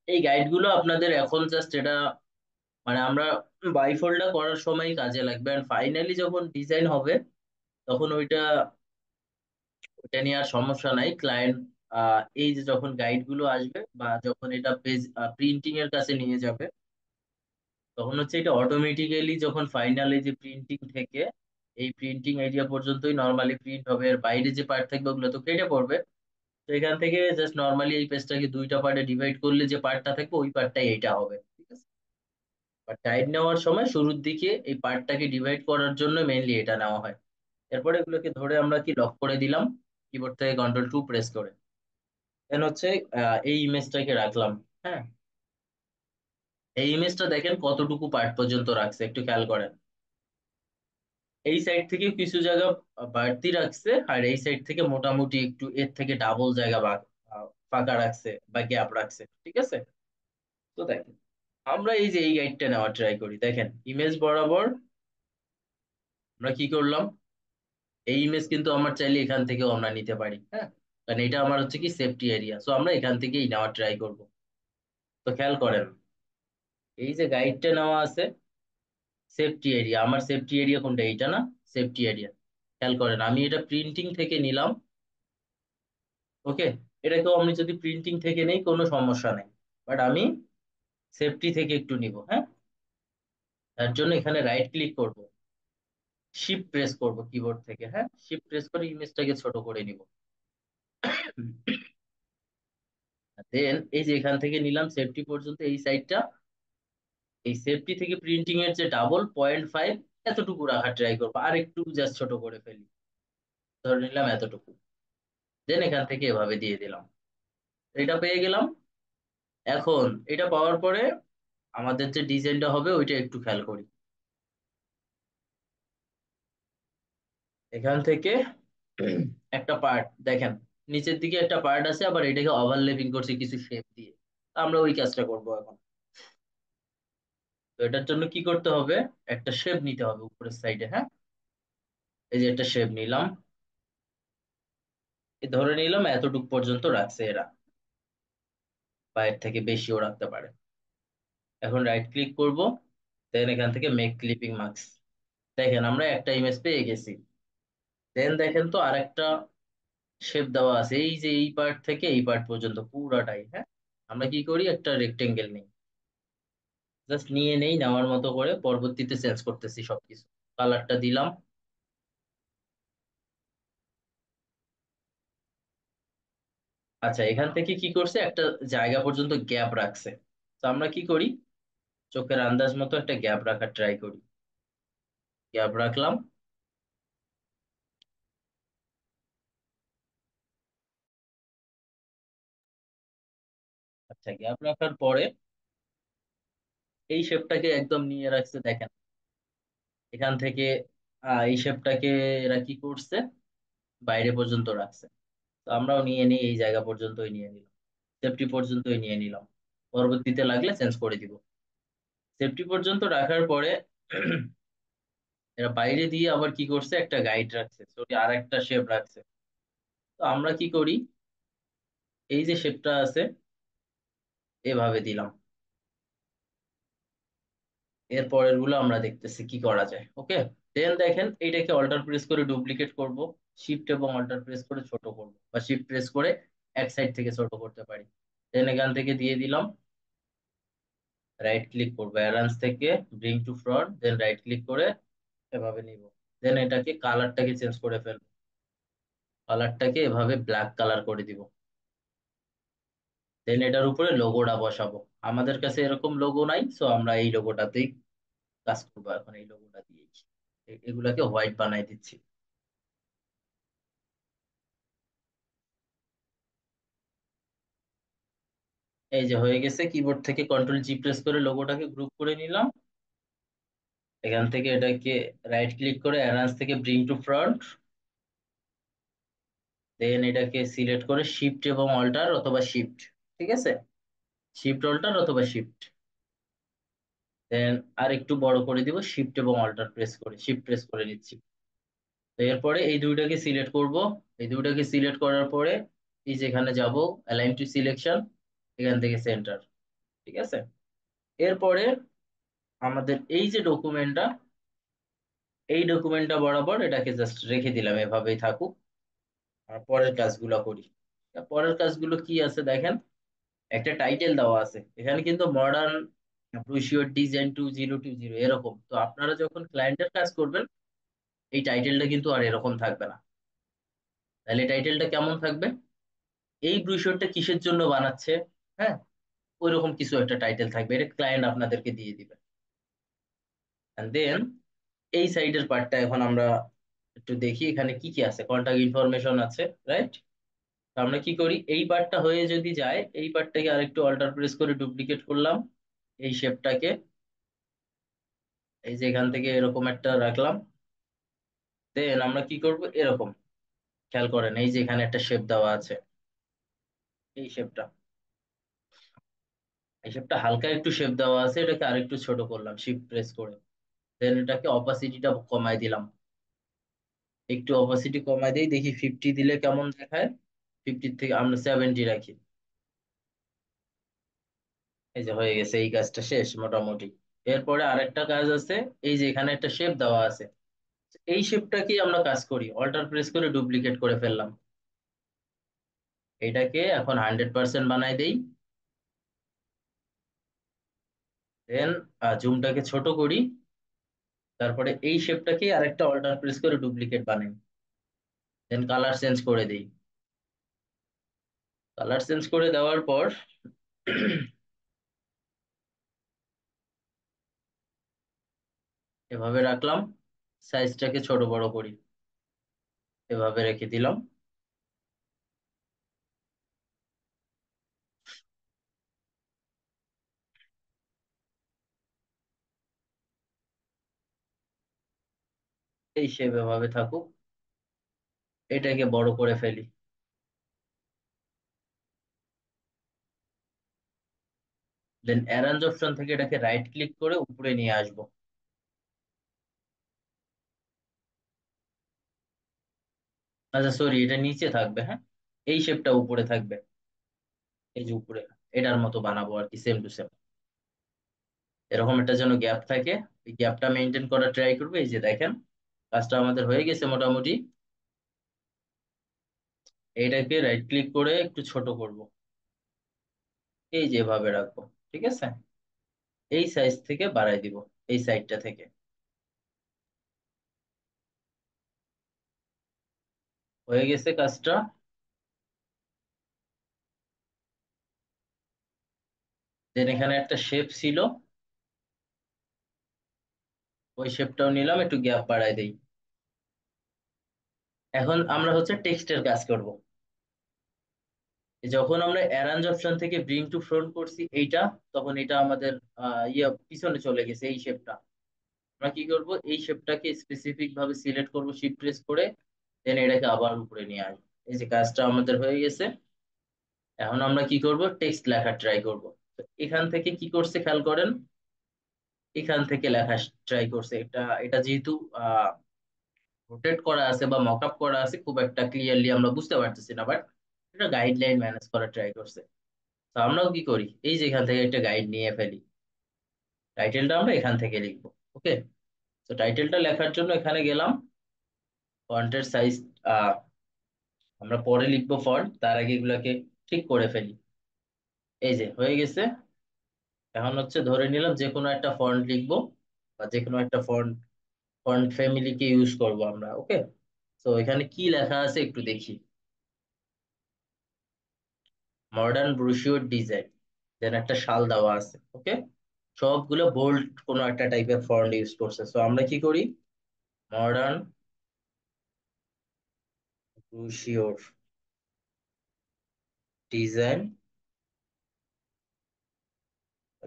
এই গাইড গুলো আপনাদের এখন জাস্ট এটা, মানে আমরা বাইফোল্ডটা করার সময় কাজে লাগবে, আর ফাইনালি যখন ডিজাইন হবে তখন ওইটা, ওইটা নিয়ে আর সমস্যা নাই। ক্লায়েন্ট এই যে যখন গাইড গুলো আসবে বা যখন এটা পেজ প্রিন্টিং এর কাছে নিয়ে যাবে, তখন হচ্ছে এটা অটোমেটিক্যালি যখন ফাইনালি যে প্রিন্টিং থেকে এই প্রিন্টিং এরিয়া পর্যন্তই নর্মালি প্রিন্ট হবে, এর বাইরে যে পার্ট থাকবে ওগুলো তো কেটে পড়বে। তো এখান থেকে জাস্ট নর্মালি এই পেজটাকে দুইটা পার্টে ডিভাইড করলে যে পার্টটা থাকবে ওই পার্টটাই এইটা হবে, ঠিক আছে? বাট টাইপ নেওয়ার সময় শুরুর দিকে এই পার্টটাকে ডিভাইড করার জন্য মেইনলি এটা নেওয়া হয়। এরপরে এগুলোকে ধরে আমরা কি লক করে দিলাম কিবোর্ড থেকে কন্ট্রোল 2 প্রেস করে। দেন হচ্ছে এই ইমেজটাকে রাখলাম। হ্যাঁ, এই ইমেজটা দেখেন কতটুকু পার্ট পর্যন্ত রাখছে একটু খেয়াল করেন। এই সাইড থেকে কিছু জায়গা বাড়তি রাখছে, আর এই সাইড থেকে মোটামুটি একটু এর থেকে ডাবল জায়গা ফাঁকা রাখছে বা গ্যাপ রাখছে, ঠিক আছে। তো দেখেন আমরা এই যে এই গাইডটা নেওয়ার ট্রাই করি। দেখেন ইমেজ বরাবর আমরা কি করলাম, এই ইমেজ কিন্তু আমার চাইলে এখান থেকেও আমরা নিতে পারি। হ্যাঁ, কারণ এটা আমার হচ্ছে কি সেফটি এরিয়া, সো আমরা এখান থেকেই নেওয়ার ট্রাই করব। তো খেয়াল করেন এই যে গাইডটা নেওয়া আছে সেফটি এরিয়া, আমার সেফটি এরিয়া কোনটা, এইটা না? Safety area. খেয়াল করেন আমি এটা প্রিন্টিং থেকে নিলাম। ওকে, এটাকেও আমি যদি প্রিন্টিং থেকে নেই কোনো সমস্যা নেই, বাট আমি সেফটি থেকে একটু নিব। হ্যাঁ, তার জন্য এখানে রাইট ক্লিক করব, শিফট প্রেস করব কিবোর্ড থেকে। হ্যাঁ, শিফট প্রেস করে ইমেজটাকে ছোট করে নিব। দেন এই যে এখান থেকে নিলাম সেফটি পর্যন্ত এই সাইডটা, এই সেফটি থেকে প্রিন্টিং এর যে ডাবল 0.5 এতটুকু রাখার ট্রাই করবো, আর একটু জাস্ট ছোট করে ফেলি, ধরে নিলাম এতটুকু। দেন এখান থেকে এভাবে দিয়ে দিলাম, এটা পেয়ে গেলাম। এখন এটা পাওয়ার পরে আমাদের যে ডিজাইনটা হবে ওইটা একটু খেয়াল করি। এখান থেকে একটা পার্ট দেখেন, নিচের দিকে একটা পার্ট আছে, আবার এটাকে ওভারল্যাপিং করছি কিছু শেপ দিয়ে। আমরা ওই কাজটা করব এখন। তো এটার জন্য কি করতে হবে, একটা শেপ নিতে হবে উপরের সাইডে। হ্যাঁ, এই যে একটা শেপ নিলাম, ধরে নিলাম এতটুক পর্যন্ত রাখছে এরা, বাইরের থেকে বেশিও রাখতে পারে। এখন রাইট ক্লিক করব, দেন এখান থেকে মেক ক্লিপিং মার্কস। দেখেন আমরা একটা ইমেজ পেয়ে গেছি। দেন দেখেন তো আরেকটা শেপ দেওয়া আছে, এই যে এই পার্ট থেকে এই পার্ট পর্যন্ত পুরাটাই। হ্যাঁ, আমরা কি করি, একটা রেক্টেঙ্গেল নেই, জাস্ট নিয়ে নেই, নেওয়ার মতো করে পরবর্তীতে চেঞ্জ করতেছি সবকিছু। কালারটা দিলাম। আচ্ছা, এখান থেকে কি করছে, একটা জায়গা পর্যন্ত গ্যাপ রাখছে। তো আমরা কি করি, চোখের আন্দাজ মতো একটা গ্যাপ রাখার ট্রাই করি। গ্যাপ রাখলাম। আচ্ছা, গ্যাপ রাখার পরে এই শেপটাকে একদম নিয়ে রাখছে দেখেন। এখান থেকে এই শেপটাকে এরা কি করছে, বাইরে পর্যন্ত রাখছে। তো আমরাও নিয়ে নিই, এই জায়গা পর্যন্তই নিয়ে নিলাম, সেফটি পর্যন্তই নিয়ে নিলাম। পরবর্তীতে লাগলে চেঞ্জ করে দিব। সেফটি পর্যন্ত রাখার পরে এরা বাইরে দিয়ে আবার কি করছে, একটা গাইড রাখছে, সরি আর একটা শেপ রাখছে। তো আমরা কি করি, এই যে শেপটা আছে এভাবে দিলাম। এর পরের গুলো আমরা দেখতেছি কি করা যায়। ওকে, দেন দেখেন এইটাকে অল্টার প্রেস করে ডুপ্লিকেট করব, শিফট এবং অল্টার প্রেস করে ছোট করব, বা শিফট প্রেস করে এক সাইড থেকে ছোট করতে পারি। দেন এখান থেকে দিয়ে দিলাম, রাইট ক্লিক করবো অ্যারেঞ্জ থেকে bring to front, then right click করে এভাবে নিব। দেন এটাকে কালারটাকে চেঞ্জ করে ফেলবো, কালারটাকে এভাবে ব্ল্যাক কালার করে দিব। দেন এটার উপরে লোগোটা বসাবো। আমাদের কাছে এরকম লোগো নাই, সো আমরা এই লোগোটাতেই কাজ করবো। এখন এই লোগোটা দিয়েই এগুলাকে হোয়াইট বানাই দিচ্ছি। এই যে হয়ে গেছে, কিবোর্ড থেকে কন্ট্রোল জি প্রেস করে লোগোটাকে গ্রুপ করে নিলাম। এখান থেকে এটাকে রাইট ক্লিক করে অ্যারেঞ্জ থেকে ব্রিং টু ফ্রন্ট, দেন এটাকে সিলেক্ট করে শিফট এবং অল্টার অথবা শিফট, ঠিক আছে, শিফট অল্টার অথবা শিফট। দেন আর একটু বড় করে দিব, শিফট এবং অল্টার প্রেস করে শিফট প্রেস করে নিচ্ছি। তো এরপরে এই দুইটাকে সিলেক্ট করব। এই দুইটাকে সিলেক্ট করার পরে এই যেখানে যাব অ্যালাইন টু সিলেকশন, এখান থেকে সেন্টার, ঠিক আছে। এরপরে আমাদের এই যে ডকুমেন্টটা, এই ডকুমেন্টটা বরাবর এটাকে জাস্ট রেখে দিলাম, এভাবেই থাকুক। আর পরের কাজগুলো করি। পরের কাজগুলো কি আছে দেখেন, একটা টাইটেল দেওয়া আছে এখানে কিন্তু মডার্ন ব্রুশিওর ডিজাইন 2020 এরকম। তো আপনারা যখন ক্লায়েন্টের কাজ করবেন এই টাইটেলটা কিন্তু আর এরকম থাকবে না। তাহলে টাইটেলটা কেমন থাকবে, এই ব্রুশিওরটা কিসের জন্য বানাচ্ছে, হ্যাঁ, ওইরকম কিছু একটা টাইটেল থাকবে, এটা ক্লায়েন্ট আপনাদেরকে দিয়ে দিবে। এন্ড দেন এই সাইডের পার্টটা এখন আমরা একটু দেখি, এখানে কি কি আছে, কন্টাক্ট ইনফরমেশন আছে, রাইট। আমরা কি করি, এই পার্টটা হয়ে যদি যায়, এই পার্টটাকে আরেকটু অল্টার প্রেস করে ডুপ্লিকেট করলাম, এই শেপটাকে এই যে এখান থেকে এরকম একটা রাখলাম। দেন আমরা কি করব, এরকম খেয়াল করেন, এই যে এখানে একটা শেপ দেওয়া আছে, এই শেপটা, এই শেপটা হালকা একটু শেপ দেওয়া আছে, এটাকে আরেকটু ছোট করলাম শিফট প্রেস করে। দেন এটাকে অপাসিটিটা কমাই দিলাম, একটু অপাসিটি কমাই দিই, দেখি 50 দিলে কেমন দেখায়। 50 থেকে আমরা 70 রাখি। এই যে হয়ে গেছে, এই কাজটা শেষ মোটামুটি। এরপরে আরেকটা কাজ আছে, এই যে এখানে একটা শেপ দেওয়া আছে, এই শেপটাকেই আমরা কাজ করি, অল্টার প্রেস করে ডুপ্লিকেট করে ফেললাম। এটাকে এখন 100% বানাই দেই। দেন জুমটাকে ছোট করি, তারপরে এই শেপটাকে আরেকটা অল্টার প্রেস করে ডুপ্লিকেট বানাই। দেন কালার চেঞ্জ করে দেই। কালার চেঞ্জ করে দেওয়ার পর এভাবে রাখলাম, সাইজটাকে ছোট বড় করি, এভাবে রেখে দিলাম। এই শেপ এভাবে থাকুক, এটাকে বড় করে ফেলি। দেন অ্যারেঞ্জ অপশন থেকে এটাকে রাইট ক্লিক করে উপরে নিয়ে আসবো। আচ্ছা সরি, এটা নিচে থাকবে, হ্যাঁ, এই শেপটা উপরে থাকবে, এই যে উপরে, এটার মতো বানাবো আর কি, সেম টু সেম। এরকম একটা যেন গ্যাপ থাকে, এই গ্যাপটা মেনটেন করার ট্রাই করবে। এই যে দেখেন, কাজটা আমাদের হয়ে গেছে মোটামুটি। এইটাকে রাইট ক্লিক করে একটু ছোট করব, এই যে এভাবে রাখবো। ঠিক আছে, এই সাইজ থেকে বাড়াই দিব, এই সাইডটা থেকে। হয়ে গেছে কাজটা। দেন এখানে একটা শেপ ছিল, ওই শেপটাও নিলাম, একটু গ্যাপ বাড়াই দেই। এখন আমরা হচ্ছে টেক্সটের কাজ করব। যখন আমরা অ্যারেঞ্জ অপশন থেকে ব্রিং টু ফ্রন্ট করছি এইটা, তখন এটা আমাদের পিছনে চলে গেছে এই শেপটা। আমরা কি করব, এই শেপটাকে স্পেসিফিক ভাবে সিলেক্ট করব শিফট প্রেস করে, দেন এটাকে আবার উপরে নিয়ে আসবো। এই যে কাজটা আমাদের হয়ে গেছে। এখন আমরা কি করব, টেক্সট লেখা ট্রাই করব। তো এখান থেকে কি করছে খেয়াল করেন, এখান থেকে লেখা ট্রাই করছে। এটা এটা যেহেতু রোটেট করা আছে বা মকআপ করা আছে, খুব একটা ক্লিয়ারলি আমরা বুঝতে পারতেছি না, বাট এটা গাইডলাইন ম্যানেজ করা ট্রাই করছে। তো আমরাও কি করি, এই যে এখান থেকে একটা গাইড নিয়ে ফেলি, টাইটেলটা আমরা এখান থেকে লিখবো। ওকে, তো টাইটেলটা লেখার জন্য এখানে গেলাম, ফন্টের সাইজ আমরা পরে লিখবো ফন্ট, তার আগে এগুলাকে ঠিক করে ফেলি। এই যে হয়ে গেছে। এখন হচ্ছে ধরে নিলাম যে কোনো একটা ফন্ট লিখবো, বা যে কোনো একটা ফন্ট, ফন্ট ফ্যামিলিকে ইউজ করব আমরা। ওকে, তো এখানে কি লেখা আছে একটু দেখি, মডার্ন ব্রুশিওর ডিজাইন, দেন একটা শাল দেওয়া আছে। ওকে, সবগুলো বোল্ড কোনো একটা টাইপের ফন্ট ইউজ করছে। তো আমরা কি করি, মডার্ন ব্রুশিওর ডিজাইন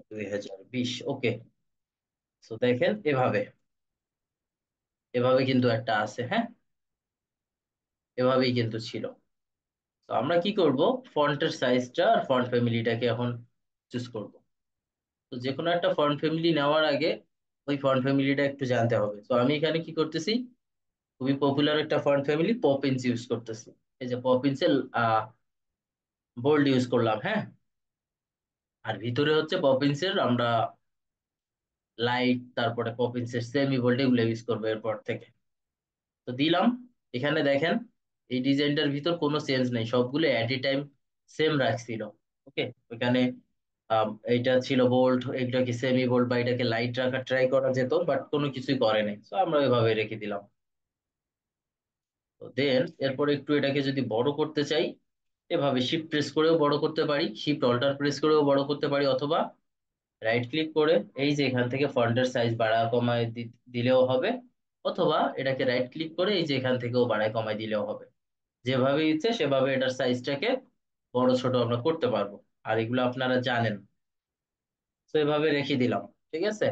2020। ওকে, তো দেখেন এভাবে, এভাবে কিন্তু একটা আছে, হ্যাঁ, এভাবেই কিন্তু ছিল। তো আমরা কি করব, ফন্টের সাইজটা আর ফন্ট ফ্যামিলিটাকে এখন চুজ করব। তো যে কোনো একটা ফন্ট ফ্যামিলি নেওয়ার আগে ওই ফন্ট ফ্যামিলিটা একটু জানতে হবে। তো আমি এখানে কি করতেছি, খুবই পপুলার একটা ফন্ট ফ্যামিলি পপিন্স ইউজ করতেছি। এই যে পপিন্সের বোল্ড ইউজ করলাম, হ্যাঁ, আর ভিতরে হচ্ছে পপিন্সের আমরা লাইট, তারপরে পপিন্সের সেমি বোল্ড এগুলো ইউজ করবো এরপর থেকে। তো দিলাম, এখানে দেখেন এই ডিজাইনটার ভিতর কোনো চেঞ্জ নেই, সবগুলো এট এ টাইম সেম রাখছিল। ওকে, ওখানে এইটা ছিল বোল্ড, এটাকে সেমি বোল্ড বা এটাকে লাইট রাখার ট্রাই করা যেত, বাট কোনো কিছুই করে নাই, তো আমরা এভাবে রেখে দিলাম। তো দেন এরপর একটু এটাকে যদি বড় করতে চাই, এভাবে শিফট প্রেস করেও বড় করতে পারি, শিফট অল্টার প্রেস করেও বড় করতে পারি, অথবা রাইট ক্লিক করে এই যে এখান থেকে ফন্টের সাইজ বাড়া কমায় দিলেও হবে, অথবা এটাকে রাইট ক্লিক করে এই যে এখান থেকেও বাড়ায় কমায় দিলেও হবে। যেভাবে ইচ্ছে সেভাবে এটার সাইজটাকে বড় ছোট আমরা করতে পারবো। আর এগুলো আপনারা জানেন। তো এভাবে রেখে দিলাম, ঠিক আছে।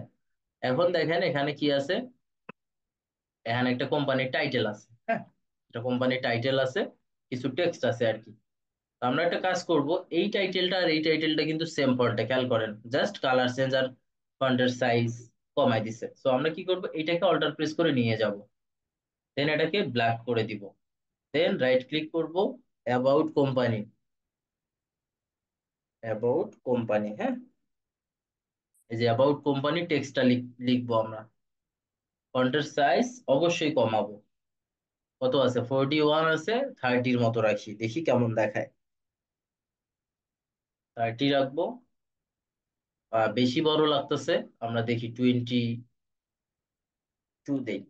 এখন দেখেন এখানে কি আছে, এখানে একটা কোম্পানির টাইটেল আছে, হ্যাঁ, একটা কোম্পানির টাইটেল আছে, কিছু টেক্সট আছে আর কি। তো আমরা একটা কাজ করব, এই টাইটেলটা আর এই টাইটেলটা কিন্তু সেম ফন্টে, খেয়াল করেন, জাস্ট কালার চেঞ্জ আর ফন্টের সাইজ কমাই দিছে। তো আমরা কি করব, এটাকে অল্টার প্রেস করে নিয়ে যাব, দেন এটাকে ব্ল্যাক করে দিব, দেন রাইট ক্লিক করব, অ্যাবাউট কোম্পানি, অ্যাবাউট কোম্পানি, হ্যাঁ, এই যে অ্যাবাউট কোম্পানি টেক্সটটা লিখবো আমরা। ফন্টের সাইজ অবশ্যই কমাবো, কত আছে, 41 আছে, 30-র মতো রাখি, দেখি কেমন দেখায়। 30 রাখবো। বেশি বড় লাগতেছে, আমরা দেখি 22 দেই।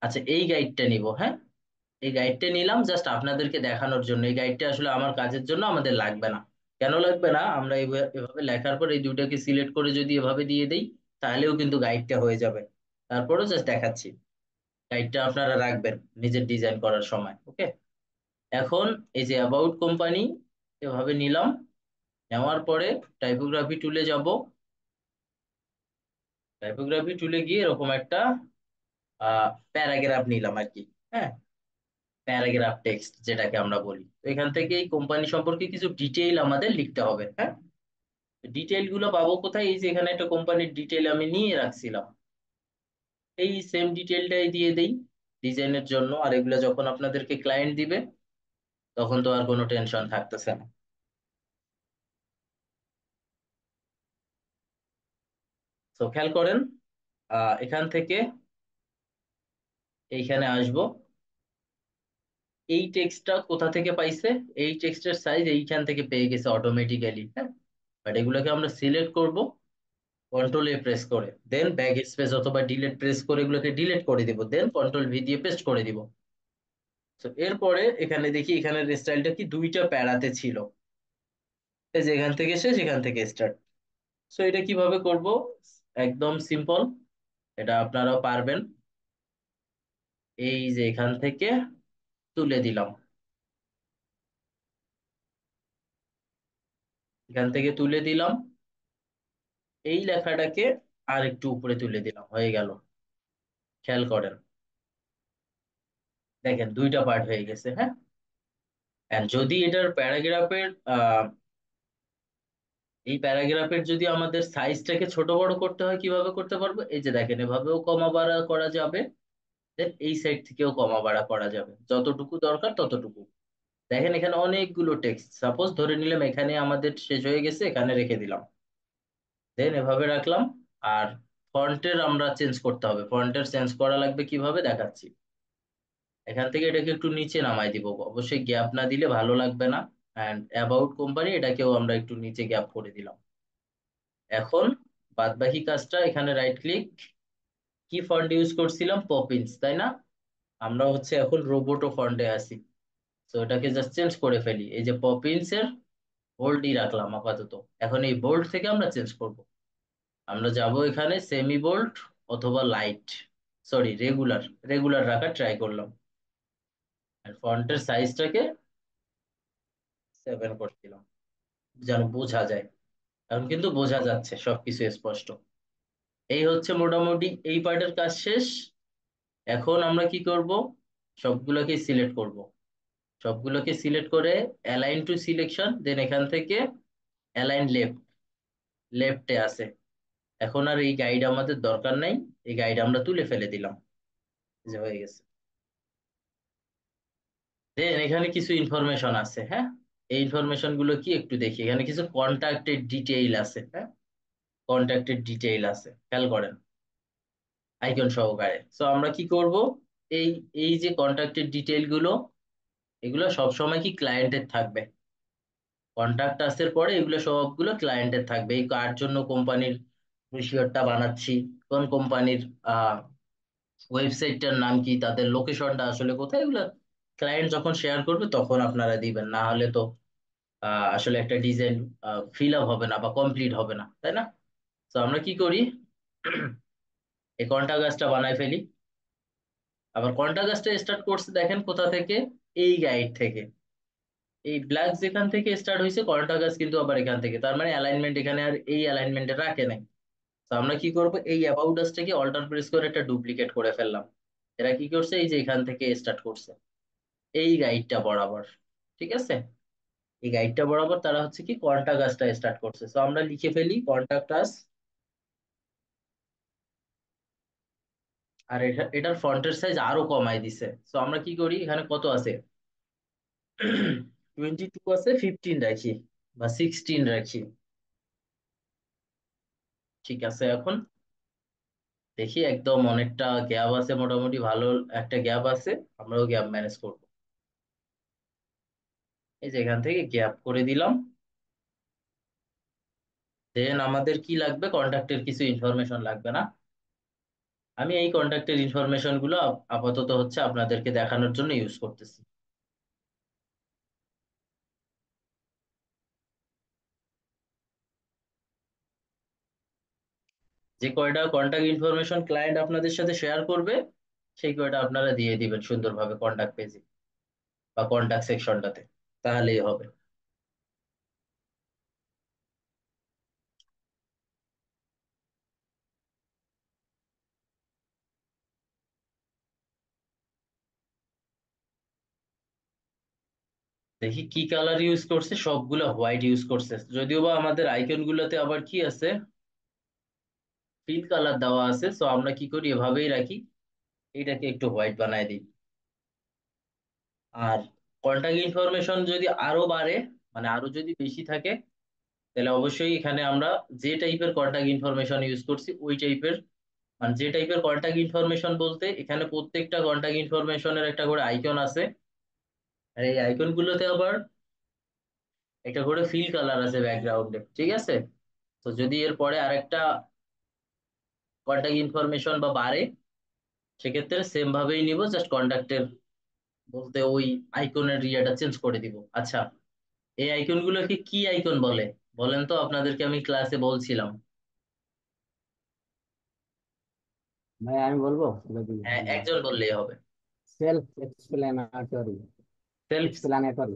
আচ্ছা, এই গাইডটা নিব, হ্যাঁ, এই গাইডটা নিলাম জাস্ট আপনাদেরকে দেখানোর জন্য। এই গাইডটা আসলে আমার কাজের জন্য আমাদের লাগবে না। কেন লাগবে না, আমরা এভাবে লেখার পর এই দুইটাকে সিলেক্ট করে যদি এভাবে দিয়ে দেই, তাহলেও কিন্তু গাইডটা হয়ে যাবে। তারপরেও জাস্ট দেখাচ্ছি, গাইডটা আপনারা রাখবেন নিজের ডিজাইন করার সময়, ওকে। এখন এই যে অ্যাবাউট কোম্পানি এভাবে নিলাম, নেওয়ার পরে টাইপোগ্রাফি টুলে যাব, টাইপোগ্রাফি টুলে গিয়ে এরকম একটা প্যারাগ্রাফ নিলাম আর কি, হ্যাঁ, প্যারাগ্রাফ টেক্সট যেটাকে আমরা বলি। তো এখান থেকে এই কোম্পানি সম্পর্কে কিছু ডিটেইল আমাদের লিখতে হবে, হ্যাঁ। ডিটেইল গুলো পাবো কোথায়, এই যে এখানে একটা কোম্পানির ডিটেইল আমি নিয়ে রাখছিলাম, এই সেম ডিটেইলটাই দিয়ে দেই ডিজাইনের জন্য। আর এগুলো যখন আপনাদেরকে ক্লায়েন্ট দিবে, তখন তো আর কোনো টেনশন থাকতেছে না। তো খেয়াল করেন, এখান থেকে এইখানে আসবো, এই টেক্সটটা কোথা থেকে পাইছে, এই টেক্সটের সাইজ এইখান থেকে পেয়ে গেছে অটোমেটিক্যালি, হ্যাঁ। বাট এগুলোকে আমরা সিলেক্ট করব কন্ট্রোল এ প্রেস করে, দেন ব্যাক স্পেস অথবা ডিলিট প্রেস করে এগুলোকে ডিলিট করে দিব, দেন কন্ট্রোল ভি দিয়ে পেস্ট করে দিব। তো এরপরে এখানে দেখি এখানের স্টাইলটা কি দুইটা প্যারাতে ছিল, এই যে এখান থেকে শেষ এখান থেকে স্টার্ট। সো এটা কিভাবে করব, একদম সিম্পল, এটা আপনারাও পারবেন। এই যে এখান থেকে তুলে দিলাম, এখান থেকে তুলে দিলাম, এই লেখাটাকে আর একটু উপরে তুলে দিলাম, হয়ে গেল। খেয়াল করেন, দেখেন দুইটা পার্ট হয়ে গেছে, হ্যাঁ। And যদি এটার প্যারাগ্রাফের এই প্যারাগ্রাফের যদি আমাদের সাইজটাকে ছোট বড় করতে হয়, কিভাবে করতে পারবো, এই যে দেখেন এভাবেও কমা বাড়া করা যাবে, দেন এই সাইড থেকেও কমা বাড়া করা যাবে, যতটুকু দরকার ততটুকু। দেখেন এখানে অনেকগুলো টেক্সট, সাপোজ ধরে নিলাম এখানে আমাদের শেষ হয়ে গেছে, এখানে রেখে দিলাম, দেন এভাবে রাখলাম। আর ফন্টের আমরা চেঞ্জ করতে হবে, ফন্টের চেঞ্জ করা লাগবে কিভাবে দেখাচ্ছি। এখান থেকে এটাকে একটু নিচে নামাই দিব, অবশ্যই গ্যাপ না দিলে ভালো লাগবে না। অ্যান্ড অ্যাবাউট কোম্পানি এটাকেও আমরা একটু নিচে গ্যাপ করে দিলাম। এখন বাদ বাকি কাজটা, এখানে রাইট ক্লিক, কি ফন্ট ইউজ করছিলাম, পপিন্স, তাই না। আমরা হচ্ছে এখন রোবোটো ফন্টে আছি। তো এটাকে জাস্ট চেঞ্জ করে ফেলি, এই যে পপিন্স এর বোল্ডই রাখলাম আপাতত। এখন এই বোল্ড থেকে আমরা চেঞ্জ করব, আমরা যাব এখানে সেমি বোল্ড অথবা লাইট, সরি রেগুলার, রেগুলার রাখার ট্রাই করলাম। আর ফন্টের সাইজটাকে 7 করে দিলাম, যেন বোঝা যায়। এখন কিন্তু বোঝা যাচ্ছে সবকিছু স্পষ্ট। এই হচ্ছে মোটামুটি এই পার্টের কাজ শেষ। এখন আমরা কি করব, সবগুলোকে সিলেক্ট করব, সবগুলোকে সিলেক্ট করে অ্যালাইন টু সিলেকশন, দেন এখান থেকে অ্যালাইন লেফট, লেফটে আছে। এখন আর এই গাইড আমাদের দরকার নাই, এই গাইড আমরা তুলে ফেলে দিলাম, এই যে হয়ে গেছে। দেন এখানে কিছু ইনফরমেশন আছে, হ্যাঁ, এই ইনফরমেশন গুলো কি একটু দেখি, এখানে কিছু কন্ট্যাক্টের ডিটেইল আছে, হ্যাঁ, কন্ট্যাক্টের ডিটেইল আছে, খেয়াল করেন আইকন সহকারে। সো আমরা কি করব, এই এই যে কন্ট্যাক্টের ডিটেইল গুলো, এগুলো সব সময় কি ক্লায়েন্টের থাকবে, কন্ট্যাক্ট আসের পরে এগুলো সবগুলো ক্লায়েন্টের থাকবে। এই কার জন্য কোম্পানির ব্রোশিওরটা বানাচ্ছি, কোন কোম্পানির ওয়েবসাইটটার নাম কি, তাদের লোকেশনটা আসলে কোথায়, এগুলো ক্লায়েন্ট যখন শেয়ার করবে তখন আপনারা দিবেন, না হলে তো আসলে একটা ডিজাইন ফিল আপ হবে না বা কমপ্লিট হবে না, তাই না। তো আমরা কি করি, এই কন্টাক্ট গাছটা বানাই ফেলি। আবার কন্টাক্ট গাছটা স্টার্ট করছে দেখেন কোথা থেকে, এই গাইড থেকে। এই ব্ল্যাক যেখান থেকে স্টার্ট হয়েছে কন্টাক্ট গাছ কিন্তু আবার এখান থেকে, তার মানে অ্যালাইনমেন্ট এখানে আর এই অ্যালাইনমেন্টে রাখে নাই। তো আমরা কি করব, এই অ্যাবাউট আসটাকে অল্টার প্রেস করে একটা ডুপ্লিকেট করে ফেললাম। এরা কি করছে, এই যে এখান থেকে স্টার্ট করছে এই গাইডটা বরাবর, ঠিক আছে। এই গাইডটা বরাবর তারা হচ্ছে কি কন্টাক্ট আসটা স্টার্ট করছে। তো আমরা লিখে ফেলি কন্টাক্ট আস। আর এটার ফন্টের সাইজ আরো কমাই দিছে। তো আমরা কি করি, এখানে কত আছে, 22 আছে, 15 রাখি বা 16 রাখি। ঠিক আছে, এখন দেখি একদম অনেকটা গ্যাপ আছে, মোটামুটি ভালো একটা গ্যাপ আছে, আমরাও গ্যাপ ম্যানেজ করব। এই যে এখান থেকে গ্যাপ করে দিলাম। দেন আমাদের কি লাগবে, কন্ট্যাক্টের কিছু ইনফরমেশন লাগবে না। আমি এই কন্ট্যাক্টের ইনফরমেশন গুলো আপাতত হচ্ছে আপনাদেরকে দেখানোর জন্য ইউজ করতেছি। যে কয়টা কন্ট্যাক্ট ইনফরমেশন ক্লায়েন্ট আপনাদের সাথে শেয়ার করবে, সেই কয়টা আপনারা দিয়ে দিবেন সুন্দরভাবে কন্ট্যাক্ট পেজে বা কন্ট্যাক্ট সেকশনটাতে, তাহলেই হবে। দেখি কি কালার ইউজ করছে, সবগুলো হোয়াইট ইউজ করছে, যদিও বা আমাদের আইকন গুলোতে আবার কি আছে, ফিল কালার দেওয়া আছে। সো আমরা কি করি, এভাবেই রাখি, এটাকে একটু হোয়াইট বানায় দিই। আর কন্টাক্ট ইনফরমেশন যদি আরো বাড়ে, মানে আরো যদি বেশি থাকে, তাহলে অবশ্যই এখানে আমরা যে টাইপের কন্টাক্ট ইনফরমেশন ইউজ করছি ওই টাইপের, মানে যে টাইপের কন্টাক্ট ইনফরমেশন বলতে এখানে প্রত্যেকটা কন্টাক্ট ইনফরমেশনের একটা করে আইকন আছে। আর এই আইকন গুলোতে আবার একটা করে ফিল কালার আছে ব্যাকগ্রাউন্ডে, ঠিক আছে। তো যদি এর পরে আরেকটা কন্টাক্ট ইনফরমেশন বা বাড়ে, সেক্ষেত্রে সেম ভাবেই নিব, জাস্ট কন্টাক্টের বলতে ওই আইকনের ইয়েটা চেঞ্জ করে দিব। আচ্ছা, এই আইকন গুলোকে কি আইকন বলে বলেন তো, আপনাদেরকে আমি ক্লাসে বলছিলাম। ভাই আমি বলবো যদি হ্যাঁ, একজন বললেই হবে। Self explanatory. Self, explanatory.